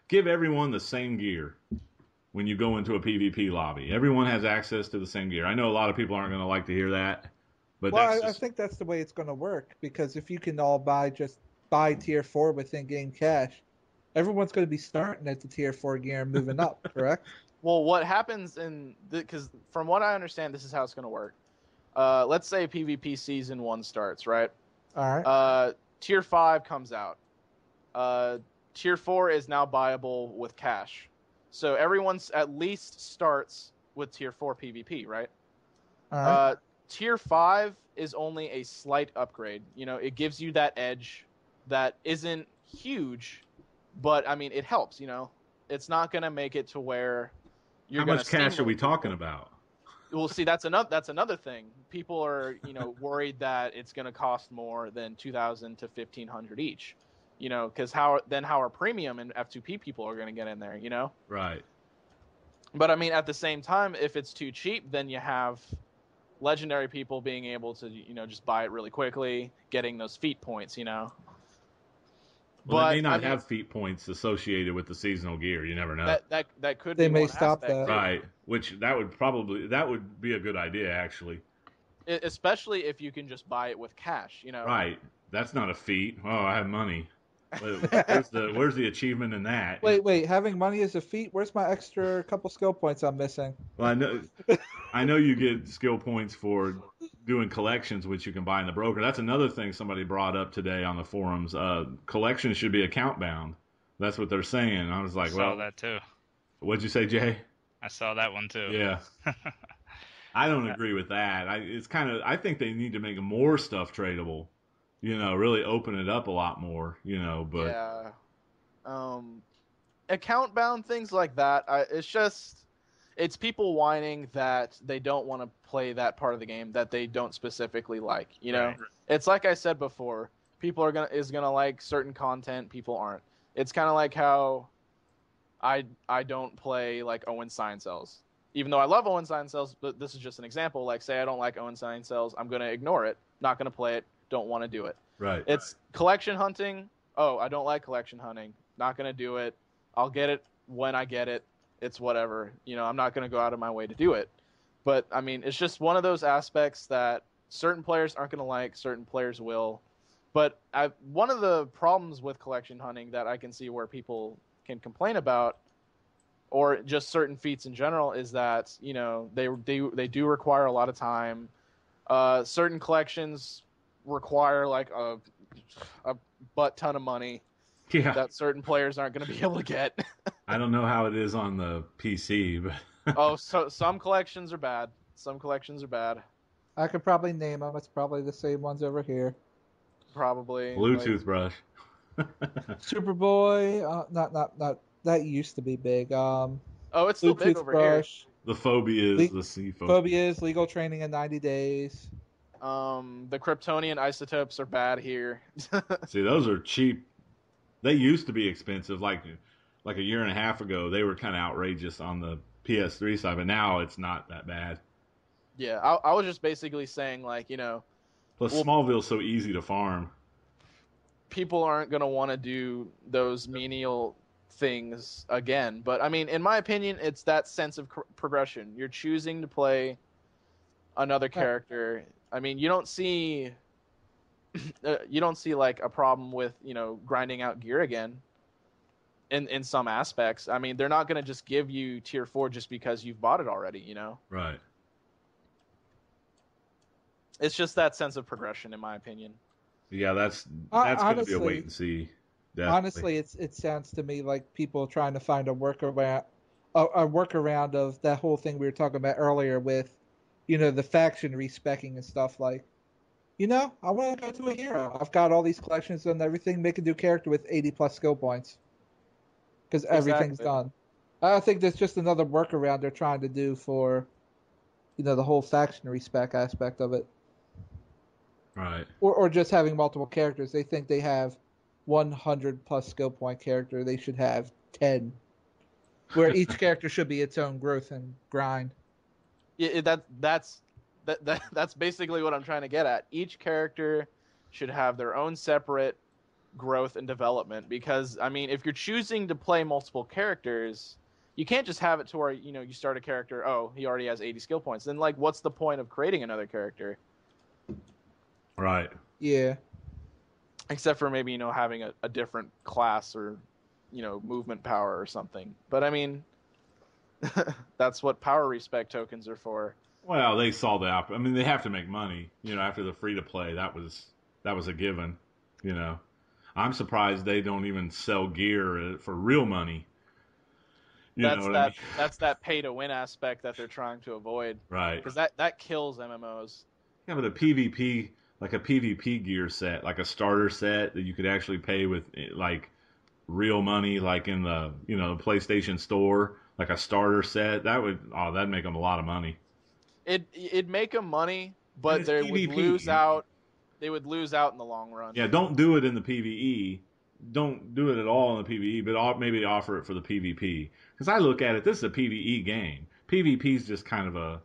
give everyone the same gear when you go into a PvP lobby. Everyone has access to the same gear. I know a lot of people aren't going to like to hear that, but I think that's the way it's going to work, because if you can all buy tier 4 with in-game cash, everyone's going to be starting at the tier 4 gear and moving up, correct? Well, what happens because from what I understand, this is how it's going to work. Let's say PvP season 1 starts, right? All right. Tier 5 comes out. Tier 4 is now buyable with cash. So everyone's at least starts with tier 4 PvP, right? All right. Tier 5 is only a slight upgrade. It gives you that edge that isn't huge, but I mean, it helps, It's not going to make it to where you're How much cash are we talking about? Well, see, that's another thing. People are, worried that it's going to cost more than 2,000 to 1,500 each. Because how are premium and F2P people are going to get in there? Right. But I mean, at the same time, if it's too cheap, then you have legendary people being able to, just buy it really quickly, getting those feat points. Well, they But may I not mean, have feat points associated with the seasonal gear. You never know. that could They be may one stop aspect that. too. Right. Which that would be a good idea, actually. Especially if you can just buy it with cash, you know. Right. That's not a feat. Oh, I have money. Where's the achievement in that? Wait. Having money is a feat. Where's my extra couple skill points I'm missing? Well, I know you get skill points for doing collections, which you can buy in the broker. That's another thing somebody brought up today on the forums. Collections should be account bound. That's what they're saying. I was like, Saw well, that too. what'd you say, Jay? I saw that one too. Yeah. I don't agree with that. I think they need to make more stuff tradable. Really open it up a lot more. But Yeah. Account bound things like that. It's people whining that they don't want to play that part of the game that they don't specifically like. You know, Right. It's like I said before. People is gonna like certain content. People aren't. It's kind of like how I don't play like Owen Sign Cells. Even though I love Owen Sign Cells, but this is just an example. Like, say I don't like Owen Sign Cells, I'm gonna ignore it. Not gonna play it. Don't want to do it. right. It's collection hunting. Oh, I don't like collection hunting. Not gonna do it. I'll get it when I get it. It's whatever. I'm not gonna go out of my way to do it. But I mean, it's just one of those aspects that certain players aren't gonna like. Certain players will. But one of the problems with collection hunting that I can see where people can complain about, or just certain feats in general, is that they do require a lot of time. Certain collections require like a butt ton of money Yeah. that certain players aren't going to be able to get. I don't know how it is on the PC, but So some collections are bad. Some collections are bad. I could probably name them. It's probably the same ones over here. Probably. Bluetooth brush. Superboy, not that used to be big. Oh, it's still big Bluetooth over here. brush. The phobias, the sea Phobias, legal training in 90 days. The Kryptonian isotopes are bad here. See, those are cheap. They used to be expensive. Like a year and a half ago, they were kind of outrageous on the PS3 side, but now it's not that bad. Yeah, I was just basically saying, like, Plus, Smallville's so easy to farm. people aren't going to want to do those menial things again. But I mean, in my opinion, it's that sense of progression. You're choosing to play another character. I mean, you don't see like a problem with grinding out gear again. In some aspects, I mean, they're not going to just give you tier 4 just because you've bought it already. Right. It's just that sense of progression, in my opinion. Yeah, that's going to be a wait and see. Definitely. Honestly, it sounds to me like people trying to find a workaround of that whole thing we were talking about earlier with, the faction respecking and stuff. Like, I want to go to a hero. I've got all these collections and everything. Make a new character with 80 plus skill points because everything's done. I think there's just another workaround they're trying to do for, the whole faction respect aspect of it. Right. Or just having multiple characters. They think they have 100 plus skill point character. They should have 10. Where each character should be its own growth and grind. Yeah, that's basically what I'm trying to get at. Each character should have their own separate growth and development, because I mean, if you're choosing to play multiple characters, you can't just have it to where you start a character, oh, he already has 80 skill points. Then like, what's the point of creating another character? Right. Yeah. Except for maybe having a different class or movement power or something. But I mean, that's what power respect tokens are for. Well, they saw the I mean, they have to make money. After the free to play, that was a given. I'm surprised they don't even sell gear for real money. That's that pay to win aspect that they're trying to avoid. Right. Because that kills MMOs. Yeah, but a PvP, like a PvP gear set, like a starter set that you could actually pay with like real money, like in the PlayStation Store, like a starter set, that'd make them a lot of money. It'd make them money, but they would lose out. They would lose out in the long run. Yeah, don't do it in the PvE. Don't do it at all in the PvE, but maybe offer it for the PvP. Because I look at it, this is a PvE game. PvP is just kind of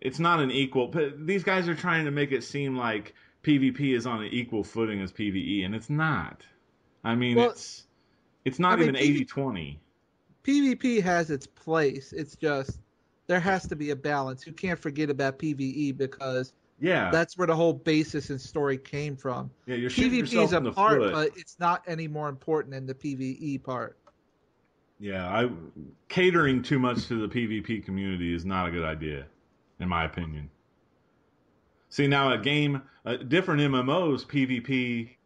it's not an equal. These guys are trying to make it seem like PvP is on an equal footing as PvE, and it's not. I mean, Well, it's not I mean, even 80-20. PvP has its place. It's just there has to be a balance. You can't forget about PvE because Yeah, that's where the whole basis and story came from. yeah, you're shooting PvP is yourself a in the part, foot. but it's not any more important than the PvE part. Yeah, catering too much to the PvP community is not a good idea, in my opinion. See, now different MMOs, PvP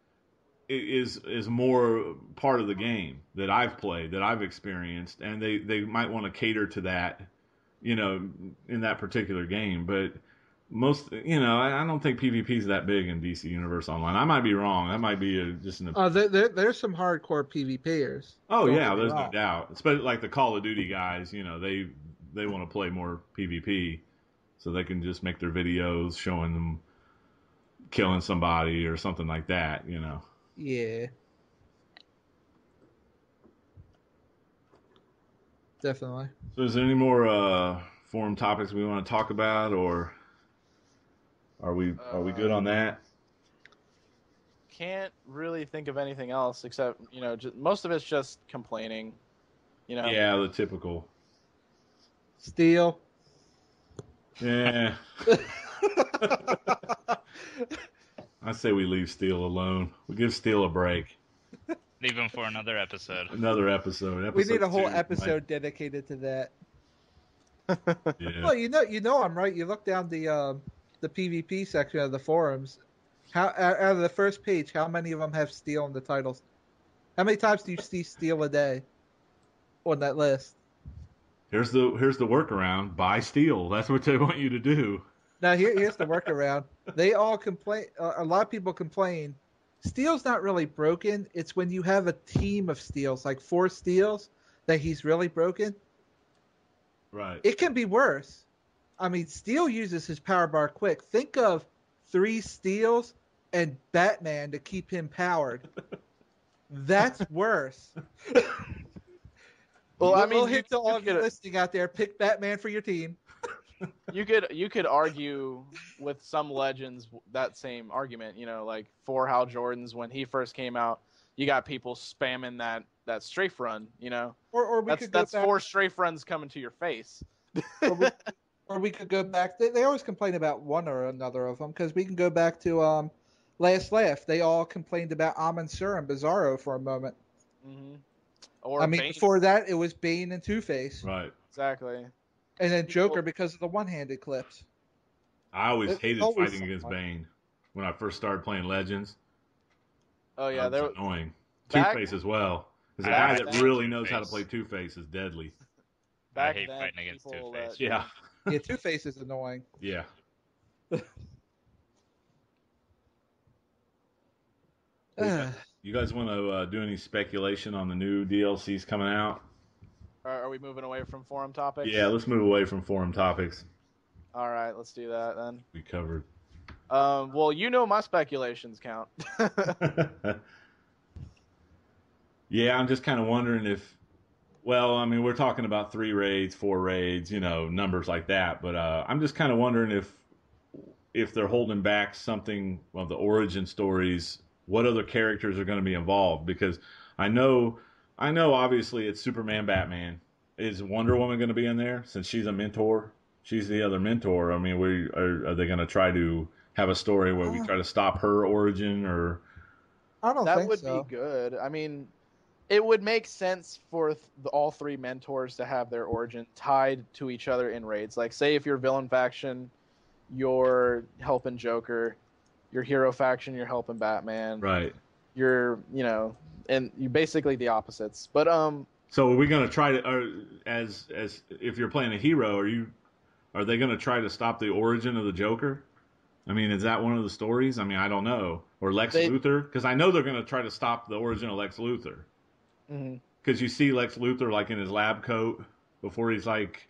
is more part of the game that I've played, that I've experienced, and they might want to cater to that, in that particular game. But I don't think PvP is that big in DC Universe Online. I might be wrong. That might be just an. There's some hardcore PvPers. Oh Don't yeah, get me there's no wrong. doubt. Especially like the Call of Duty guys, they want to play more PvP, so they can just make their videos showing them killing somebody or something like that. Yeah, definitely. So is there any more forum topics we want to talk about, or are we good on that? Can't really think of anything else except most of it's just complaining. Yeah, the typical. Steel. Yeah. I say we leave Steel alone. We give Steel a break. Leave him for another episode. Another episode. We need a whole 2, episode dedicated to that. Yeah. Well, I'm right. You look down the PvP section of the forums. How out of the first page, how many of them have steel in the titles? How many times do you see steel a day on that list? Here's the workaround. Buy Steel. That's what they want you to do. Now here's the workaround. They all complain. A lot of people complain. Steel's not really broken. It's when you have a team of steels, like 4 steels, that he's really broken. Right. It can be worse. I mean, Steel uses his power bar quick. Think of 3 steels and Batman to keep him powered. That's worse. Well, I We'll mean, hit to all of you could listening out there. Pick Batman for your team. you could argue with some legends that same argument. Like for Hal Jordan's when he first came out, you got people spamming that strafe run. Or we could go that's back. 4 strafe runs coming to your face. Or we could go back. They always complain about one or another of them because we can go back to Last Laugh. They all complained about Amon Sur and Bizarro for a moment. Mm-hmm. Or Bane. Before that, it was Bane and Two-Face. Right. Exactly. And then Joker because of the one-handed clips. I always hated always fighting against something. Bane when I first started playing Legends. Oh yeah, That was annoying. back- Two-Face as well. Because a I guy hate that really knows Two-Face. how to play Two-Face is deadly. I back hate then, fighting against people Two-Face. that- Yeah. Yeah, Two-Face is annoying. Yeah. You guys want to do any speculation on the new DLCs coming out? Are we moving away from forum topics? Yeah, let's move away from forum topics. All right, let's do that then. We covered. Well, my speculations count. Yeah, I'm just kind of wondering if, well, I mean, we're talking about 3 raids, 4 raids, numbers like that. But I'm just kind of wondering if they're holding back something of the origin stories, what other characters are going to be involved? Because I know, obviously it's Superman, Batman. Is Wonder Woman going to be in there since she's a mentor? She's the other mentor. I mean, are they going to try to have a story where we try to stop her origin, or? I don't That think would so. be good. I mean, it would make sense for all 3 mentors to have their origin tied to each other in raids. Like, say if you're villain faction, you're helping Joker. Your hero faction, you're helping Batman. Right. You're, and you basically the opposites. But So are we going to try to, as if you're playing a hero, are they going to try to stop the origin of the Joker? I mean, is that one of the stories? I mean, I don't know. Or Lex Luthor? Because I know they're going to try to stop the origin of Lex Luthor. Because you see Lex Luthor like in his lab coat before he's like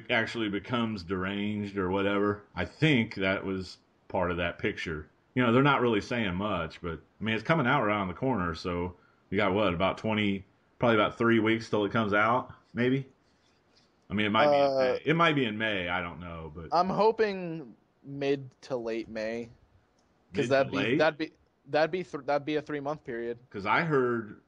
actually becomes deranged or whatever. I think that was part of that picture. They're not really saying much, but I mean, it's coming out around the corner, so you got what, probably about 3 weeks till it comes out, maybe. I mean, it might be in May. It might be in May. I don't know, but I'm hoping mid to late May, because Mid to late? that'd be That'd be a 3-month period. Because I heard.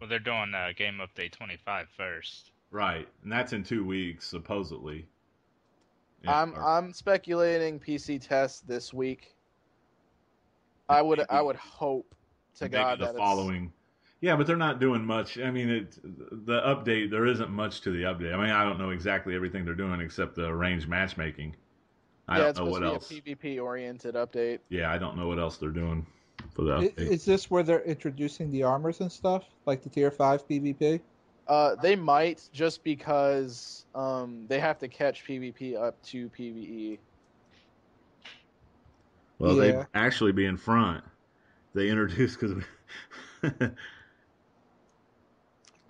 Well, they're doing game update 25 first. Right, and that's in 2 weeks supposedly. I'm speculating PC test this week. I would hope to God the that following. Yeah, but they're not doing much. I mean, the update. There isn't much to the update. I mean, I don't know exactly everything they're doing except the arranged matchmaking. I don't know what else. It's supposed to be a PvP oriented update. Yeah, I don't know what else they're doing for the update. Is this where they're introducing the armors and stuff, like the tier 5 PvP? They might, just because they have to catch PvP up to PvE. Well, they'd actually be in front. They introduced because.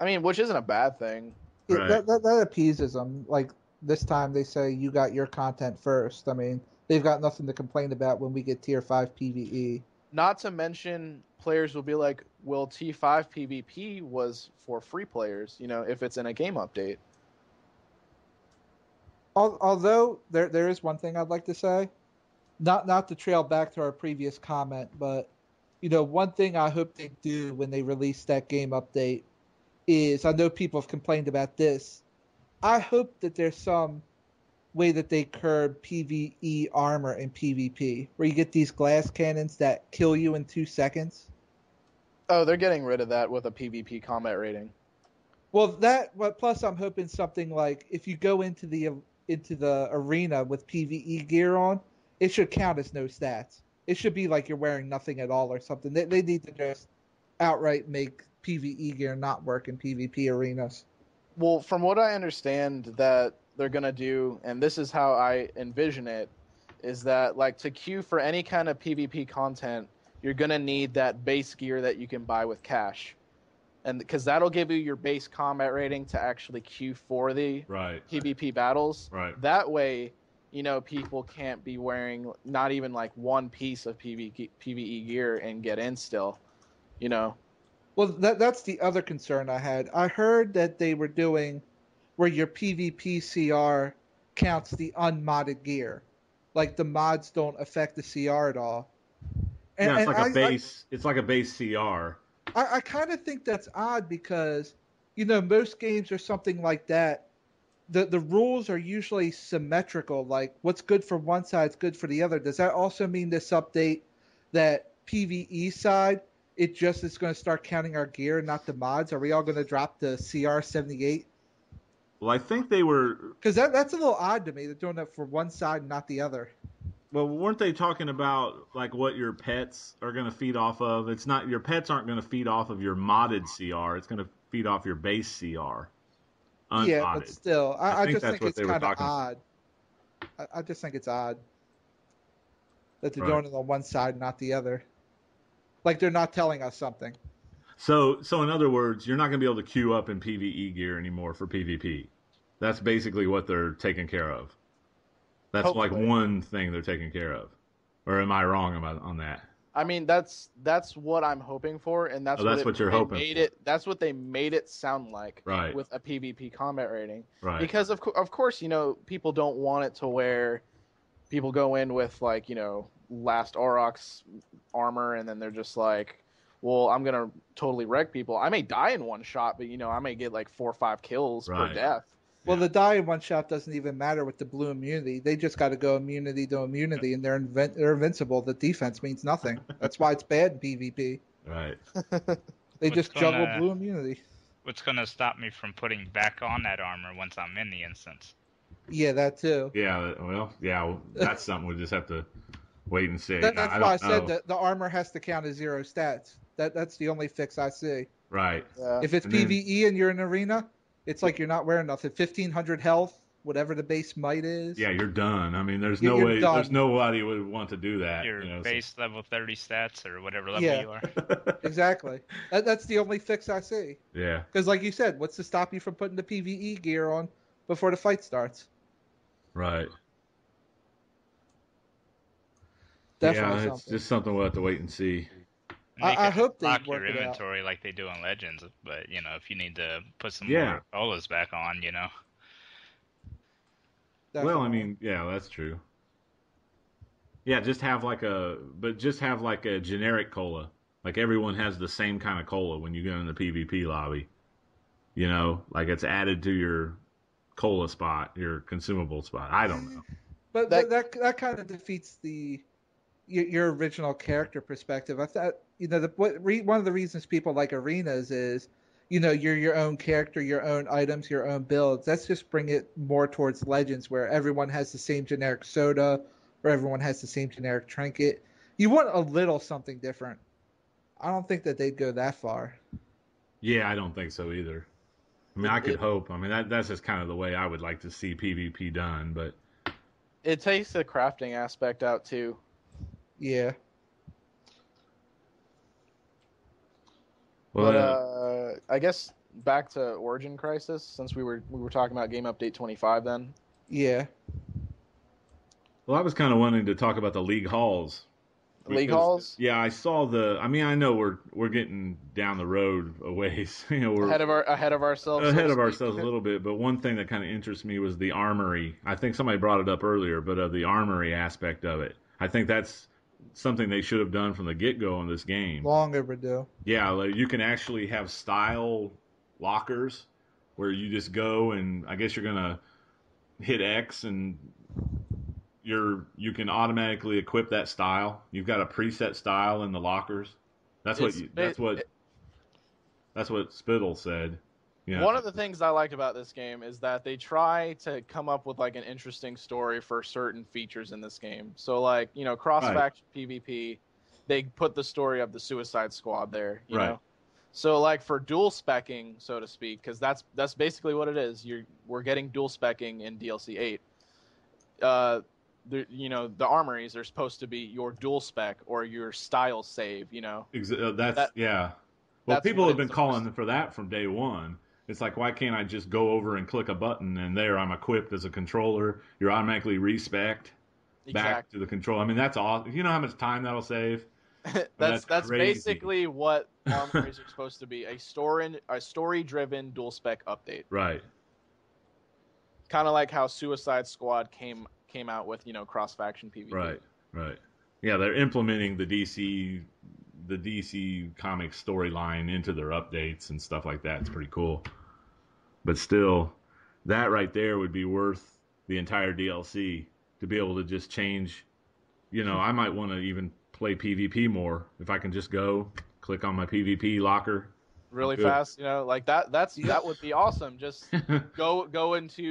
I mean, which isn't a bad thing. Right. That appeases them. Like this time, they say you got your content first. I mean, they've got nothing to complain about when we get tier 5 PvE. Not to mention, players will be like, well, T5 PvP was for free players, if it's in a game update. Although, there is one thing I'd like to say. Not to trail back to our previous comment, but, one thing I hope they do when they release that game update is, I know people have complained about this, I hope that there's some way that they curb PvE armor in PvP, where you get these glass cannons that kill you in 2 seconds. Oh, they're getting rid of that with a PvP combat rating. Well, plus I'm hoping something like, if you go into the arena with PvE gear on, it should count as no stats. It should be like you're wearing nothing at all or something. They need to just outright make PvE gear not work in PvP arenas. Well, from what I understand that they're going to do, and this is how I envision it, is that like to queue for any kind of PvP content, you're going to need that base gear that you can buy with cash. And because that'll give you your base combat rating to actually queue for the PvP battles. Right. That way, people can't be wearing not even like one piece of PvE gear and get in still, Well, that's the other concern I had. I heard that they were doing where your PvP CR counts the unmodded gear. Like the mods don't affect the CR at all. And, it's like a base. It's like a base CR. I kind of think that's odd because, most games are something like that. The rules are usually symmetrical. Like what's good for one side is good for the other. Does that also mean this update that PvE side, it just is going to start counting our gear, not the mods? Are we all going to drop the CR 78? Well, I think they were, because that's a little odd to me. They're doing that for one side and not the other. Well, weren't they talking about like what your pets are going to feed off of? It's not, your pets aren't going to feed off of your modded CR. It's going to feed off your base CR. Unmodded. Yeah, but still, I just think it's kind of odd. I just think it's odd that they're doing it on one side, not the other. Like they're not telling us something. So in other words, you're not going to be able to queue up in PvE gear anymore for PvP. That's basically what they're taking care of. That's Hopefully. Like one thing they're taking care of. Or am I wrong on that? I mean, that's what I'm hoping for, and that's what you're hoping for. That's what they made it sound like, right, with a PvP combat rating. Right. Because of course, people don't want it to where people go in with like, last Aurochs armor, and then they're just like, well, I'm gonna totally wreck people. I may die in one shot, but I may get like 4 or 5 kills per death. Well, the die in one shot doesn't even matter with the blue immunity. They just got to go immunity to immunity, and they're invincible. The defense means nothing. That's why it's bad in PvP. Right. They just juggle blue immunity. What's going to stop me from putting back on that armor once I'm in the instance? Yeah, that too. Yeah, that's something we'll just have to wait and see. That's why I said that the armor has to count as 0 stats. That's the only fix I see. Right. Yeah. If it's PvE and you're in arena, it's like you're not wearing nothing. 1,500 health, whatever the base might is. Yeah, you're done. I mean, there's no way. Done. There's nobody would want to do that. Your base level 30 stats or whatever level you are. Exactly. That's the only fix I see. Yeah. Because, like you said, what's to stop you from putting the PvE gear on before the fight starts? Right. Definitely it's just something we'll have to wait and see. I hope they lock work your it inventory out. like they do in Legends, but if you need to put some more colas back on, Definitely. Well, I mean, yeah, that's true. Yeah, just have like a generic cola. Like everyone has the same kind of cola when you go in the PvP lobby. You know, like it's added to your cola spot, your consumable spot. I don't know. But That that kind of defeats your original character perspective. I thought one of the reasons people like arenas is you're your own character, your own items, your own builds. Let's just bring it more towards legends where everyone has the same generic soda or everyone has the same generic trinket. You want a little something different. I don't think that they'd go that far. Yeah, I don't think so either. I mean, it, I could it, hope. I mean, that's just kind of the way I would like to see PvP done. But it takes the crafting aspect out too. Yeah. well, But I guess back to Origin Crisis, since we were talking about Game Update 25 then. Yeah. I was kind of wanting to talk about the league halls. League Because halls yeah, I saw the. I mean, I know we're getting down the road a ways. We're ahead of ourselves. ahead of ourselves a little bit. But one thing that kind of interests me was the armory. I think somebody brought it up earlier, but the armory aspect of it. I think that's something they should have done from the get go in this game. Long overdue. Yeah, like you can actually have style lockers where you just go and I guess you're gonna hit X and you can automatically equip that style. You've got a preset style in the lockers. That's what Spittle said. Yeah. One of the things I liked about this game is that they try to come up with like an interesting story for certain features in this game. So like, cross-faction PvP, they put the story of the Suicide Squad there, you know. So like for dual specking, so to speak, because that's basically what it is. We're getting dual specking in DLC 8. The armories are supposed to be your dual spec or your style save, yeah. Well, people have been calling for that from day one. It's like, why can't I just go over and click a button and there I'm equipped as a controller? You're automatically respec'd back to the control. I mean, that's awesome. You know how much time that'll save? That's basically what armories are supposed to be, a story-driven dual spec update. Right. Kind of like how Suicide Squad came out with, cross-faction PvP. Right. Yeah, they're implementing the DC comic storyline into their updates and stuff like that. It's pretty cool. But still, that right there would be worth the entire DLC to be able to just change. I might want to even play PvP more if I can just go click on my PvP locker really fast, like that would be awesome. Just go into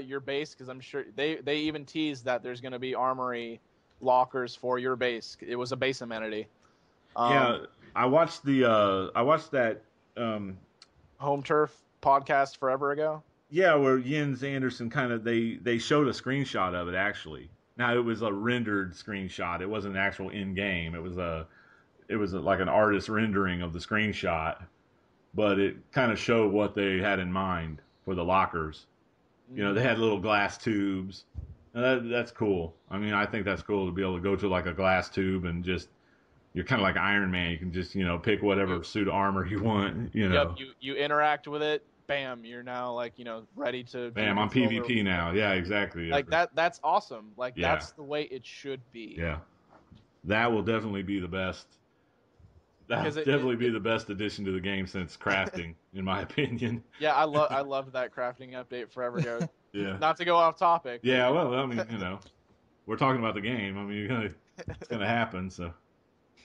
your base, because I'm sure they even teased that there's going to be armory lockers for your base. It was a base amenity. Yeah, I watched that Home Turf podcast forever ago. Yeah, where Jens Anderson they showed a screenshot of it actually. Now it was a rendered screenshot. It wasn't an actual in-game. It was like an artist rendering of the screenshot, but it kind of showed what they had in mind for the lockers. They had little glass tubes. That's cool. I mean, I think that's cool to be able to go to like a glass tube and just. You're kind of like Iron Man. You can just, pick whatever suit of armor you want, Yep, you interact with it, bam, you're now like, ready to... Bam, I'm PvP now. Yeah, exactly. Like that's awesome. Like that's the way it should be. Yeah. That will definitely be the best. That'll definitely be the best addition to the game since crafting, in my opinion. Yeah, I loved that crafting update forever ago. Yeah. Not to go off topic. Yeah, well, I mean, we're talking about the game. I mean, it's gonna happen, so...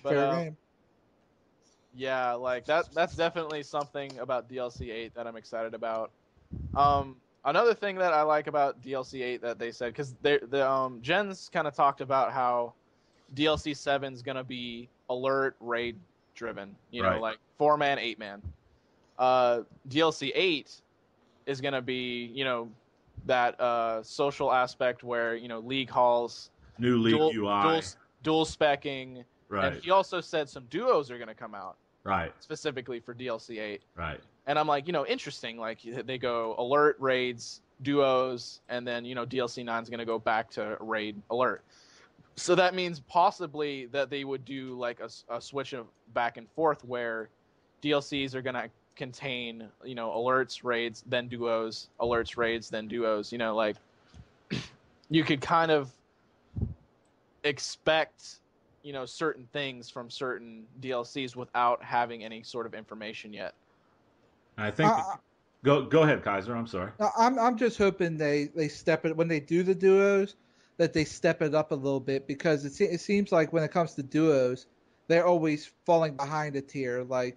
But, fair game. Yeah, like that's definitely something about DLC 8 that I'm excited about. Another thing that I like about DLC 8 that they said, because Jens kind of talked about how DLC 7 is gonna be alert raid driven, like 4-man, 8-man. DLC 8 is gonna be, that social aspect where league halls, new league UI, dual specking. Right. And he also said some duos are going to come out. Right. Specifically for DLC 8. Right. And I'm like, interesting. Like, they go alert, raids, duos, and then, DLC 9 is going to go back to raid alert. So that means possibly that they would do, like, a switch of back and forth where DLCs are going to contain, alerts, raids, then duos, alerts, raids, then duos. Like, you could kind of expect, certain things from certain DLCs without having any sort of information yet. I think go ahead, Kaiser. I'm sorry. I'm just hoping they step it when they do the duos, that they step it up a little bit, because it seems like when it comes to duos, they're always falling behind a tier. Like,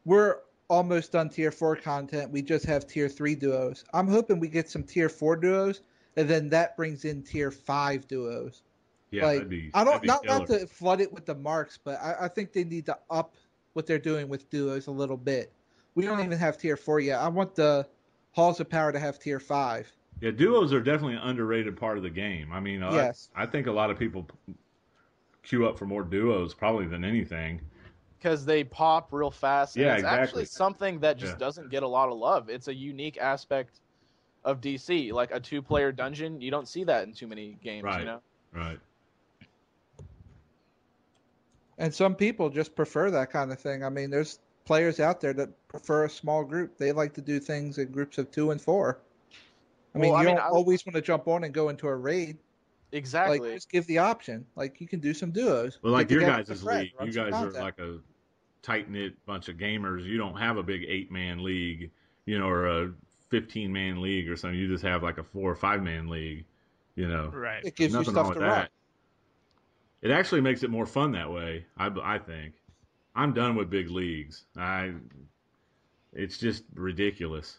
we're almost done tier 4 content. We just have tier 3 duos. I'm hoping we get some tier 4 duos, and then that brings in tier 5 duos. Yeah, Like, that'd be I don't that'd be not killer. to flood it with the marks, but I think they need to up what they're doing with duos a little bit. We don't even have tier 4 yet. I want the Halls of Power to have tier 5. Yeah, duos are definitely an underrated part of the game. I mean, Yes. I think a lot of people queue up for more duos probably than anything. Because they pop real fast. And Yeah, it's exactly. actually something that just Yeah. doesn't get a lot of love. It's a unique aspect of DC. Like a 2-player dungeon, you don't see that in too many games, Right. Right. And some people just prefer that kind of thing. I mean, there's players out there that prefer a small group. They like to do things in groups of 2 and 4. I mean, you don't always want to jump on and go into a raid. Exactly. Like, just give the option. Like, you can do some duos. Well, like Get your together with a guys' friend, league, run you some guys are content. like a tight knit bunch of gamers. You don't have a big 8-man league, or a 15-man league or something. You just have like a 4 or 5-man league. Right. It gives you Nothing stuff wrong to with run. that. It actually makes it more fun that way. I think. I'm done with big leagues. It's just ridiculous.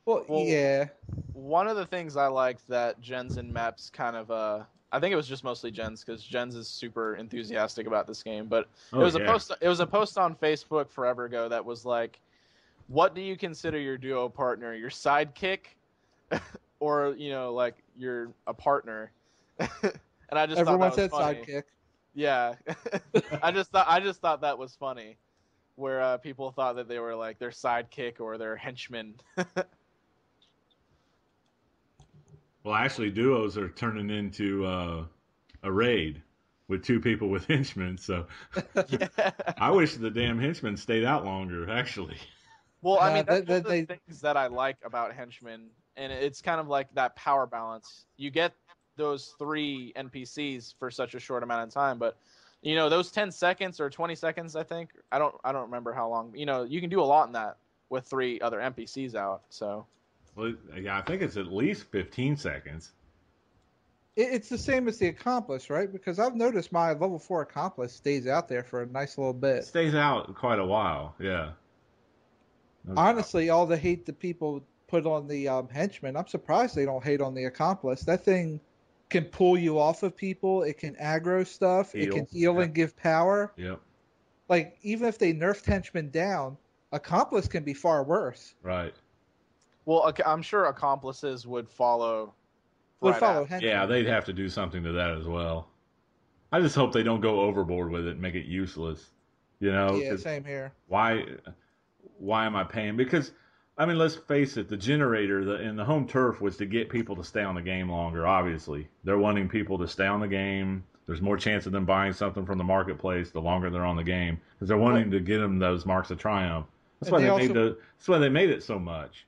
Well, yeah. One of the things I liked that Jens and Maps kind of, I think it was just mostly Jens, because Jens is super enthusiastic about this game. But it was a post on Facebook forever ago that was like, "What do you consider your duo partner? Your sidekick, or like you're a partner?" And I just Everyone thought that was said funny. sidekick. Yeah, I just thought that was funny, where people thought that they were like their sidekick or their henchman. Well, actually, duos are turning into a raid with 2 people with henchmen. So I wish the damn henchmen stayed out longer. Actually. Well, I mean, that's They- one of the things that I like about henchmen, and it's kind of like that power balance. You get those 3 NPCs for such a short amount of time, but those 10 seconds or 20 seconds, I think, I don't remember how long. You can do a lot in that with 3 other NPCs out. So. Well, yeah, I think it's at least 15 seconds. It's the same as the Accomplice, right? Because I've noticed my level 4 Accomplice stays out there for a nice little It bit. stays out quite a while. Yeah. Honestly, all the hate that people put on the henchman, I'm surprised they don't hate on the Accomplice. That thing can pull you off of people. It can aggro stuff. It can heal and give power. Yep. Like, even if they nerfed henchman down, Accomplice can be far worse. Right. Well, I'm sure accomplices would follow. Henchman. Yeah, they'd have to do something to that as well. I just hope they don't go overboard with it and make it useless. Yeah, same here. Why am I paying? Because, I mean, let's face it, the generator in the home turf was to get people to stay on the game longer, obviously. They're wanting people to stay on the game. There's more chance of them buying something from the marketplace the longer they're on the game. Because they're wanting to get them those marks of triumph. That's why that's why they made it so much.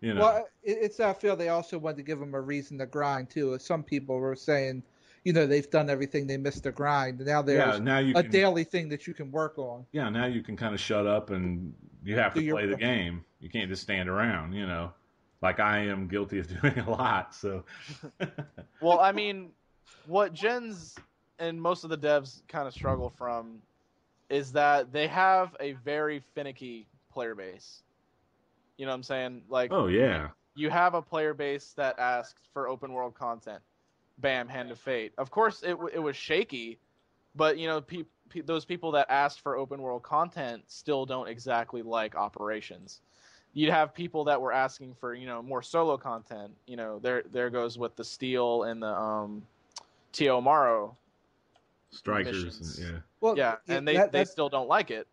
Well, it's that I feel they also wanted to give them a reason to grind, too. As some people were saying, they've done everything, they missed the grind. Now there's a daily thing that you can work on. Yeah, now you can kind of shut up and you have to play the game. You can't just stand around, like I am guilty of doing a lot. So, well, I mean, what Jens and most of the devs kind of struggle from is that they have a very finicky player base. You know what I'm saying? Like, oh yeah, you have a player base that asks for open world content. Bam, Hand of Fate. Of course, it was shaky, but those people that asked for open world content still don't exactly like operations. You'd have people that were asking for more solo content. There goes with the Steel and the Tio Maro strikers. Missions. Yeah. Well, yeah, and they still don't like it.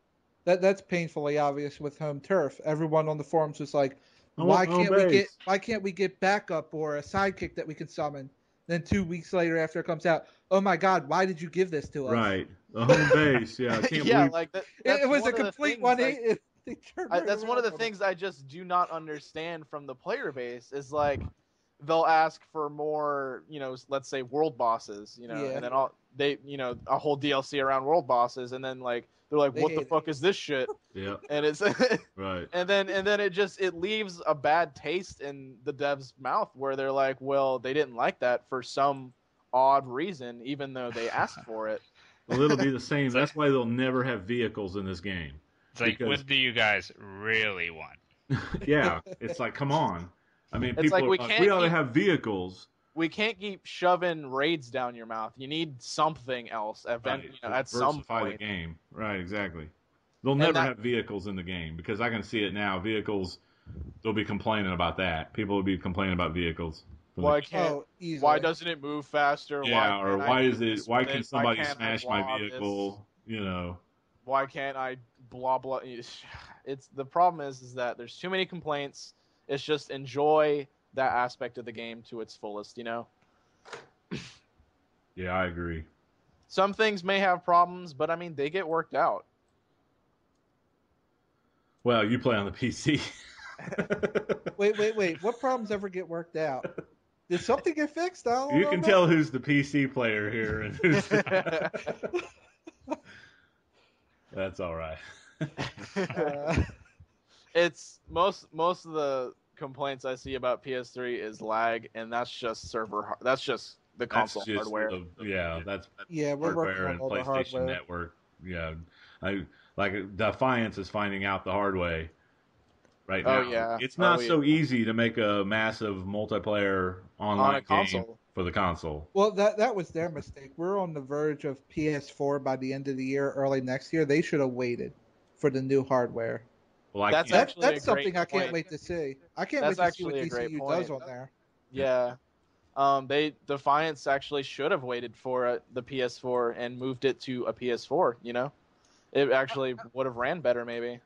That's painfully obvious with home turf. Everyone on the forums was like, why can't we get backup or a sidekick that we can summon? Then 2 weeks later, after it comes out, oh my God, why did you give this to us? Right, the home base. Yeah, I can't yeah, believe like it was a complete 180. That's one of the things I just do not understand from the player base. Is like they'll ask for more, let's say world bosses, Yeah. and then a whole DLC around world bosses, and then like they're like, They what the hate fuck is this shit? Yeah. And it's Right. and then it leaves a bad taste in the dev's mouth where they're like, well, they didn't like that for some odd reason, even though they asked for it. Well, it'll be the same. It's That's why they'll never have vehicles in this game. It's like, Because- what do you guys really want? Yeah, it's like, come on. I mean, It's people like, are we like, can't we ought to keep- have vehicles. We can't keep shoving raids down your mouth. You need something else at some Diversify point. the game. Right, exactly. They'll And never that- have vehicles in the game because I can see it now. Vehicles, they'll be complaining about that. People will be complaining about vehicles. Why can't? Oh, easily. Why doesn't it move faster? Yeah, or can't I why do is it? this Why with can it? somebody can't I smash my blah vehicle? this? You know. Why can't I blah blah? It's the problem is that there's too many complaints. It's just enjoy that aspect of the game to its fullest. Yeah, I agree. Some things may have problems, but I mean they get worked out. Well, you play on the PC. Wait. What problems ever get worked out? Did something get fixed? I don't You know can about- tell who's the PC player here and who's. That's all right. It's most of the complaints I see about PS3 is lag, and that's just that's just the console That's just hardware. that's Yeah, we're working hardware on and all the PlayStation hardware. Network. Yeah, like Defiance is finding out the hard way right now. Oh, yeah. It's not Oh, so yeah. easy to make a massive multiplayer online On a game console. for the console. Well, that was their mistake. We're on the verge of PS4 by the end of the year, early next year. They should have waited for the new hardware. Well, I That's can't. actually a That's great something I can't point. wait to see. I can't That's wait to see what actually a great DCU point. does on there. Yeah. Defiance actually should have waited for the PS4 and moved it to a PS4. It actually would have ran better, maybe.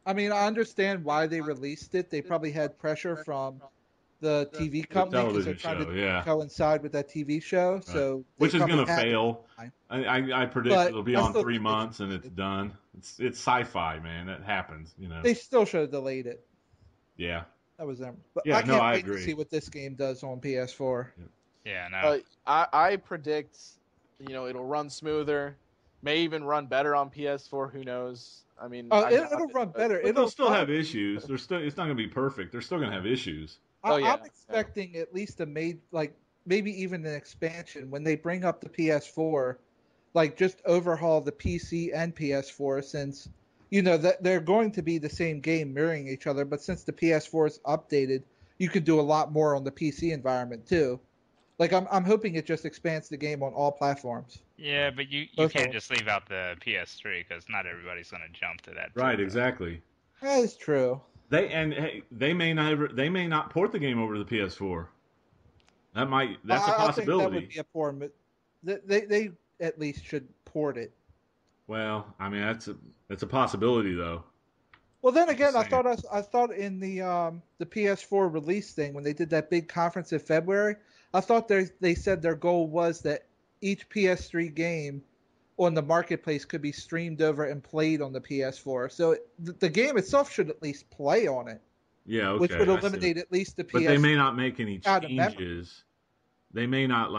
I mean, I understand why they released it. They probably had pressure from the TV company because they're television trying show, to yeah. coincide with that TV show. So Which they is going probably to had- fail. I predict But it'll be I on still 3 think they months should and have it's done. It's sci-fi, man. That happens, They still should have delayed it. Yeah. That was them. But Yeah, I can't I wait agree. to see what this game does on PS4. Yeah, no. I predict, it'll run smoother, may even run better on PS4. Who knows? I mean, Oh, I doubt it'll it, run but- better. But It'll they'll still have probably- issues. It's not going to be perfect. They're still going to have issues. Oh, yeah. I'm expecting at least maybe even an expansion when they bring up the PS4, just overhaul the PC and PS4 since that they're going to be the same game mirroring each other, but since the PS4 is updated, you can do a lot more on the PC environment too. I'm hoping it just expands the game on all platforms. Yeah, but you Both of can't them. just leave out the PS3 because not everybody's going to jump to that. Right, too. exactly. That is true. They may not port the game over to the PS4. That's a I think that possibility. would be a poor. They at least should port it. Well, I mean that's a possibility though. Well, then again, I saying. thought in the PS4 release thing when they did that big conference in February, I thought they said their goal was that each PS3 game on the marketplace could be streamed over and played on the PS4. So the game itself should at least play on it, Yeah, okay. which would I see. eliminate at least the PS. But they may not make any out of memory. changes. They may not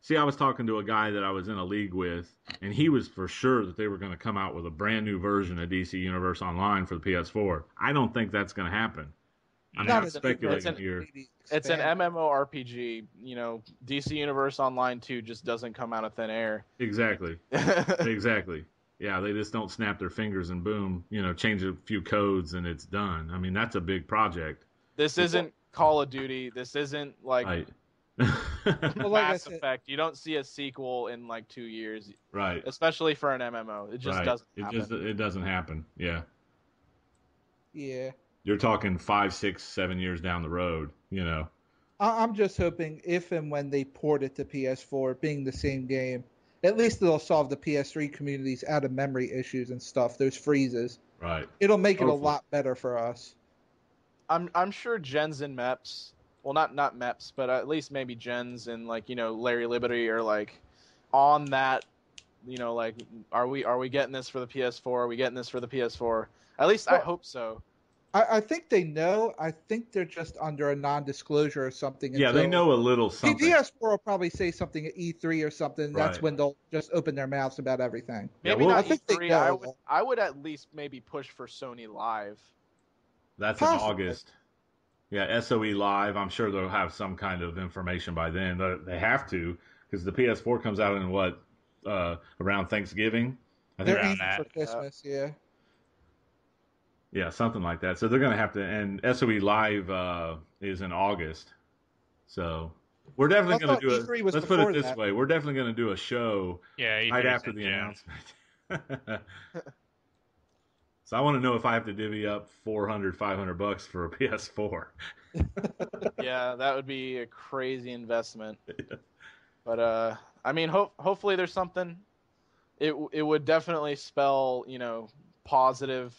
See, I was talking to a guy that I was in a league with, and he was for sure that they were going to come out with a brand new version of DC Universe Online for the PS4. I don't think that's going to happen. I'm Not not as a speculating version, here. maybe It's an expand. MMORPG. DC Universe Online 2 just doesn't come out of thin air. Exactly. Exactly. Yeah, they just don't snap their fingers and boom, change a few codes and it's done. I mean, that's a big project. This isn't Call of Duty. This isn't Right. Well, like I Mass said- Effect. You don't see a sequel in 2 years, Right. especially for an MMO. It just Right. doesn't happen. It doesn't happen. Yeah. Yeah. You're talking 5, 6, 7 years down the road, I'm just hoping if and when they port it to PS4, being the same game, at least they'll solve the PS3 community's out of memory issues and stuff, those freezes. Right. It'll make it a Hopefully. lot better for us. I'm sure gens and MEPs, well, not MEPs, but at least maybe gens and Larry Liberty are on that. Are we getting this for the PS4? Are we getting this for the PS4? At least I Well- hope so. I think they know. I think they're just under a non-disclosure or something Yeah, they until know a little something. PS4 will probably say something at E3 or something. And that's Right. when they'll just open their mouths about everything. Yeah, Maybe well, I not think they E3. know. I would at least maybe push for Sony Live. That's in Possibly. August. Yeah, SOE Live. I'm sure they'll have some kind of information by then. They have to because the PS4 comes out in what around Thanksgiving. I think. They're Around aiming that. for Christmas, yeah. Yeah, something like that. So they're going to have to. And SOE Live is in August. So we're definitely I going thought to do it. E3 was Let's put it before this that. way: we're definitely going to do a show Yeah, right E3's after in the June. announcement. So I want to know if I have to divvy up $400-$500 for a PS4. Yeah, that would be a crazy investment. But I mean, hopefully there's something. It would definitely spell, positive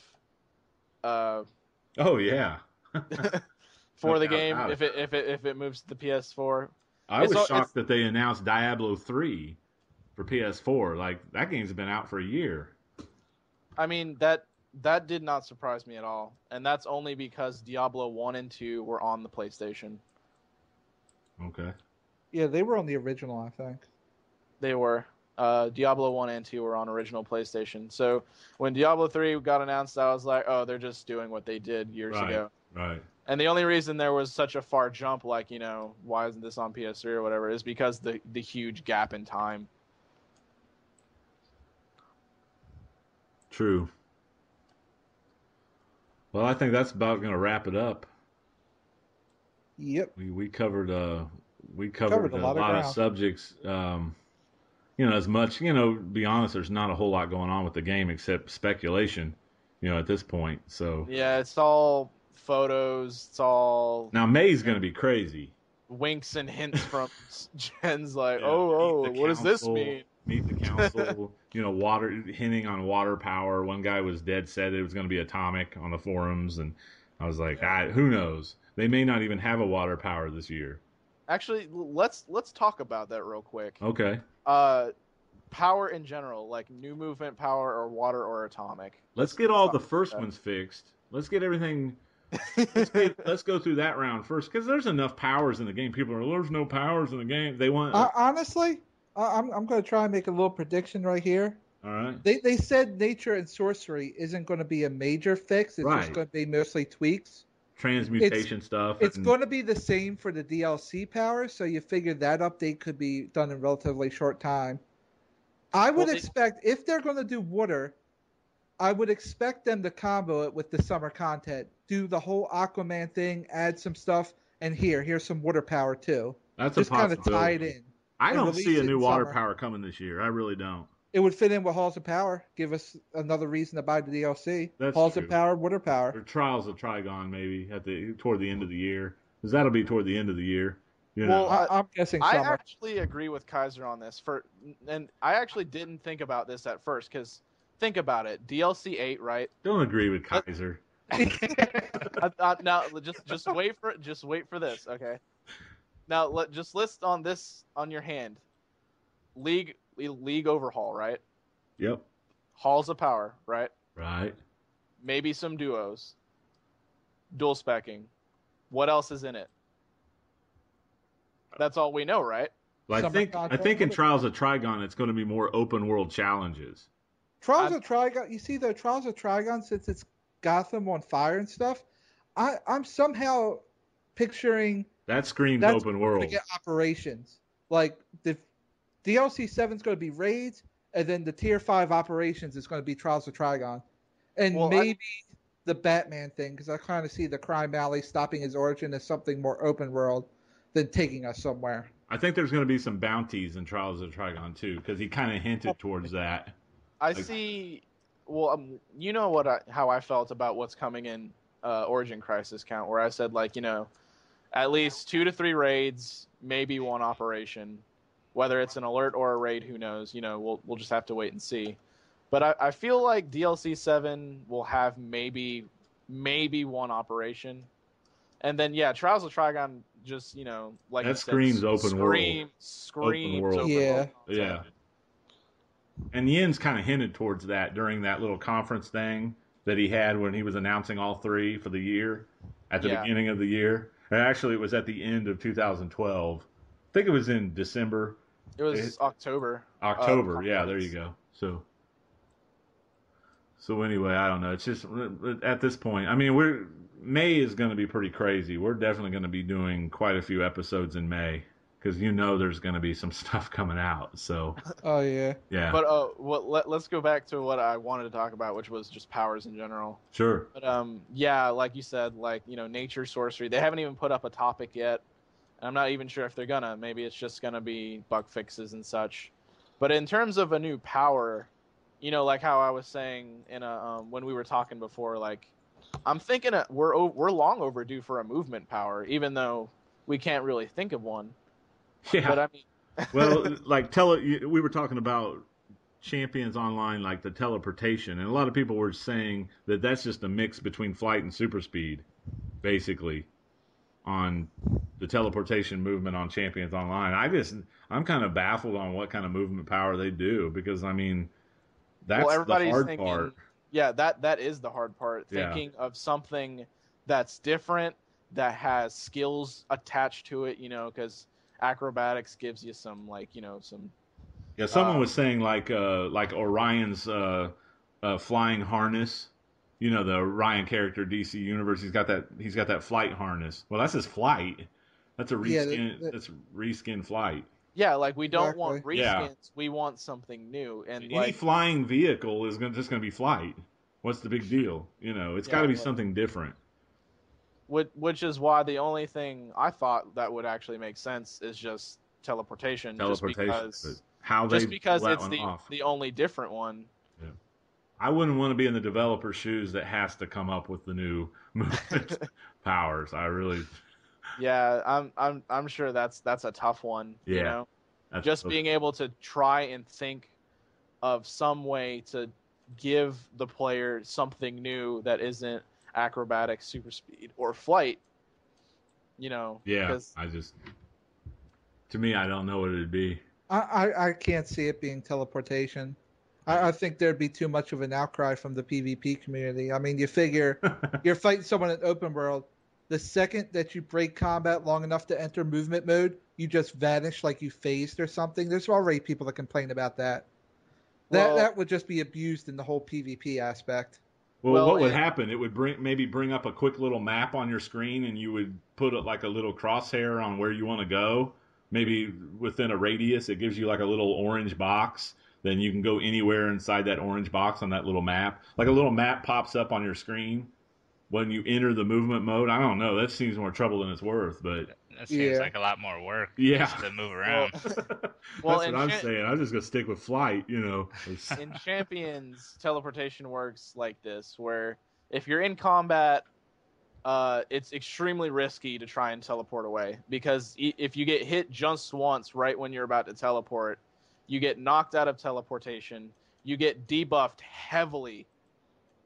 Oh yeah. for No the doubt game about if it. it moves to the PS4. I was It's shocked that they announced Diablo 3 for PS4. Like that game's been out for a year. I mean that did not surprise me at all, and that's only because Diablo 1 and 2 were on the PlayStation. Okay. Yeah, they were on the original, I think. They were. Diablo 1 and 2 were on original PlayStation. So when Diablo 3 got announced, I was like, oh, they're just doing what they did years ago. Right. And the only reason there was such a far jump, like, why isn't this on PS3 or whatever, is because the huge gap in time. True. Well, I think that's about going to wrap it up. Yep. We covered a Covered a lot of lot of ground. subjects. As much, to be honest, there's not a whole lot going on with the game except speculation, at this point. So Yeah, it's all photos. It's all now May's going to be crazy. winks and hints from Jen's like, Yeah, oh, meet the what does this council, mean? Meet the council. Water hinting on water power. One guy was dead set it was going to be atomic on the forums, and I was like, who knows? They may not even have a water power this year. Actually, let's talk about that real quick. Okay. Power in general, like new movement power or water or atomic. Let's get all the first ones fixed. Let's get everything. Let's go through that round first because there's enough powers in the game. People are there's no powers in the game. They want. Honestly, I'm going to try and make a little prediction right here. All right. They said nature and sorcery isn't going to be a major fix. It's just going to be mostly tweaks. Transmutation stuff. It's going to be the same for the DLC powers, so you figure that update could be done in relatively short time. I would expect, if they're going to do water, I would expect them to combo it with the summer content. Do the whole Aquaman thing, add some stuff, and here's some water power too. That's just a possibility. Kind of tie it in. I don't see a new water power coming this year. I really don't. It would fit in with Halls of Power. Give us another reason to buy the DLC. That's Halls true. of Power, water power. Or Trials of Trigon maybe toward the end of the year. Because that'll be toward the end of the year. Well, I'm guessing summer. I actually agree with Kaiser on this. And I actually didn't think about this at first because think about it. DLC 8, right? Don't agree with Kaiser. Now just wait for this, okay? Now just list on your hand. League overhaul, right? Yep. Halls of Power, right? Right. Maybe some duos. Dual specking. What else is in it? That's all we know, right? Well, I think in Trials of Trigon it's going to be more open world challenges. Trials of Trigon, you see though, Trials of Trigon, since it's Gotham on fire and stuff, I'm somehow picturing that screams open world. Get operations. Like the DLC 7 is going to be raids, and then the Tier 5 operations is going to be Trials of Trigon. And maybe the Batman thing, because I kind of see the Crime Alley stopping his origin as something more open world than taking us somewhere. I think there's going to be some bounties in Trials of Trigon too, because he kind of hinted towards that. I see. Well, you know how I felt about what's coming in Origin Crisis count, where I said at least 2 to 3 raids, maybe 1 operation. Whether it's an alert or a raid, who knows? We'll just have to wait and see. But I feel like DLC 7 will have maybe 1 operation, and then Trials of Trigon just like that screams open world. Screams open world. Yeah. And Yin's kind of hinted towards that during that little conference thing that he had when he was announcing all three for the year at the beginning of the year. And actually, it was at the end of 2012. I think it was in December. It was October. October, yeah, there you go. So anyway, I don't know. It's just at this point. I mean, May is going to be pretty crazy. We're definitely going to be doing quite a few episodes in May because there's going to be some stuff coming out. So. Oh yeah. Yeah. But let's go back to what I wanted to talk about, which was just powers in general. Sure. But yeah, like you said, nature sorcery. They haven't even put up a topic yet. And I'm not even sure if they're gonna. Maybe it's just gonna be bug fixes and such. But in terms of a new power, like how I was saying when we were talking before, like I'm thinking we're long overdue for a movement power, even though we can't really think of one. Yeah. But I mean, well, like we were talking about Champions Online, like the teleportation, and a lot of people were saying that that's just a mix between flight and super speed, basically, on the teleportation movement on Champions Online. I'm kind of baffled on what kind of movement power they do because I mean, that's the hard part. Yeah, that is the hard part. Yeah. Thinking of something that's different, that has skills attached to it, because acrobatics gives you some some. Yeah, someone was saying like Orion's flying harness. The Orion character DC Universe. He's got that flight harness. Well, that's his flight. That's a reskin. That's reskin flight. Yeah, like we don't want reskins. Yeah. We want something new. And any flying vehicle is just going to be flight. What's the big deal? It's got to be something different. Which is why the only thing I thought that would actually make sense is just teleportation. Just because it's the only different one. Yeah. I wouldn't want to be in the developer's shoes that has to come up with the new movement powers. I really. Yeah, I'm sure that's a tough one. Yeah. Just being able to try and think of some way to give the player something new that isn't acrobatics, super speed, or flight. Yeah. To me, I don't know what it'd be. I can't see it being teleportation. I think there'd be too much of an outcry from the PvP community. I mean, you figure you're fighting someone in open world. The second that you break combat long enough to enter movement mode, you just vanish like you phased or something. There's already people that complain about that. That would just be abused in the whole PvP aspect. Well, what would happen? It would bring up a quick little map on your screen, and you would put like a little crosshair on where you want to go. Maybe within a radius, it gives you like a little orange box. Then you can go anywhere inside that orange box on that little map. Like a little map pops up on your screen when you enter the movement mode. I don't know. That seems more trouble than it's worth, but that seems like a lot more work. Yeah, just to move around. That's what I'm saying. I'm just gonna stick with flight. In Champions, teleportation works like this, where if you're in combat, it's extremely risky to try and teleport away because if you get hit just once right when you're about to teleport, you get knocked out of teleportation. You get debuffed heavily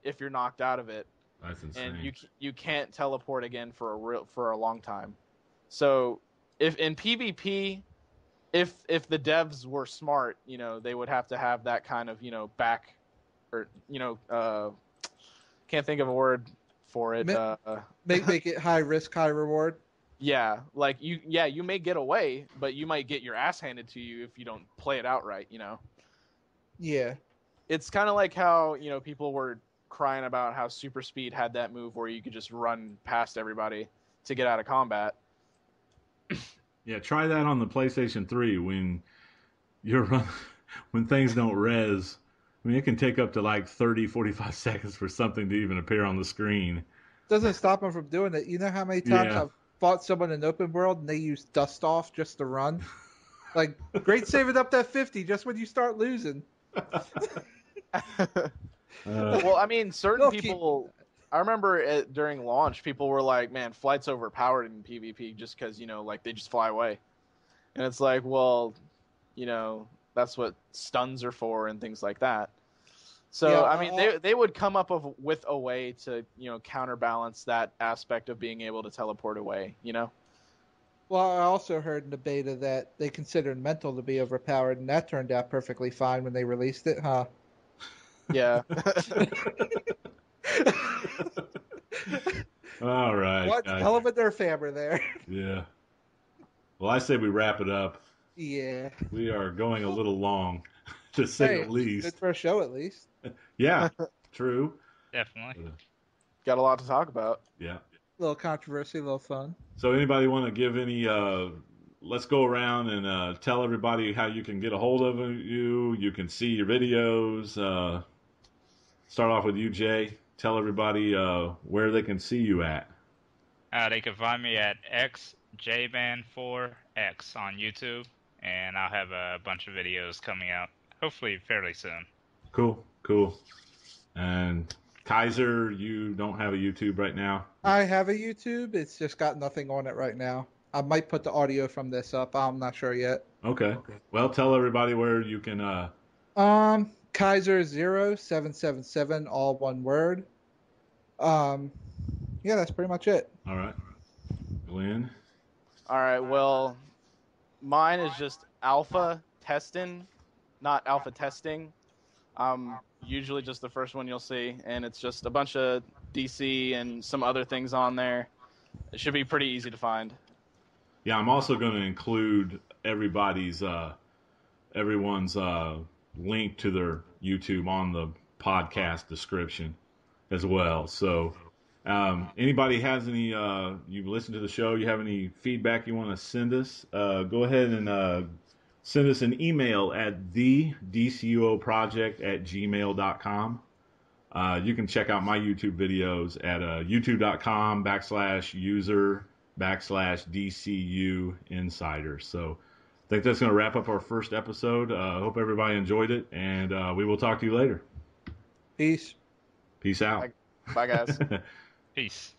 if you're knocked out of it. That's insane. And you can't teleport again for a long time. So if in PvP, if the devs were smart, they would have to have that kind of back, or can't think of a word for it. Make it high risk, high reward. Yeah, like you may get away, but you might get your ass handed to you if you don't play it out right. Yeah, it's kind of like how people were crying about how super speed had that move where you could just run past everybody to get out of combat. Yeah, try that on the PlayStation 3 when when things don't res. I mean, it can take up to like 30, 45 seconds for something to even appear on the screen. Doesn't stop them from doing it. You know how many times I've fought someone in open world and they use dust off just to run? Like, great saving up that 50 just when you start losing. Well, I mean, certain people... I remember during launch, people were like, man, flight's overpowered in PvP just because, they just fly away. And it's like, well, that's what stuns are for and things like that. So, I mean, they would come up with a way to, counterbalance that aspect of being able to teleport away, Well, I also heard in the beta that they considered mental to be overpowered, and that turned out perfectly fine when they released it, huh? Yeah. All right, What guys. hell of a Nerf hammer there. Yeah. Well, I say we wrap it up. Yeah. We are going a little long, to say Hey, the it's least. good for a show at least. Yeah, true. Definitely. Got a lot to talk about. Yeah. A little controversy, a little fun. So anybody want to give any, let's go around and tell everybody how you can get a hold of you. You can see your videos. Start off with you, Jay. Tell everybody where they can see you at. They can find me at xjman4x on YouTube, and I'll have a bunch of videos coming out, hopefully fairly soon. Cool, cool. And Kaiser, you don't have a YouTube right now? I have a YouTube. It's just got nothing on it right now. I might put the audio from this up. I'm not sure yet. Okay. Well, tell everybody where you can. Kaiser 0777, all one word. Yeah, that's pretty much it. All right. Glenn. All right. Well, mine is just alpha testing, not alpha testing. Usually just the first one you'll see, and it's just a bunch of DC and some other things on there. It should be pretty easy to find. Yeah, I'm also going to include everyone's link to their YouTube on the podcast description as well. So, anybody has any, you've listened to the show, you have any feedback you want to send us, go ahead and send us an email at the DCUO Project at gmail.com. You can check out my YouTube videos at youtube.com/user/DCU Insider. So I think that's going to wrap up our first episode. Hope everybody enjoyed it, and we will talk to you later. Peace. Peace out. Bye, guys. Peace.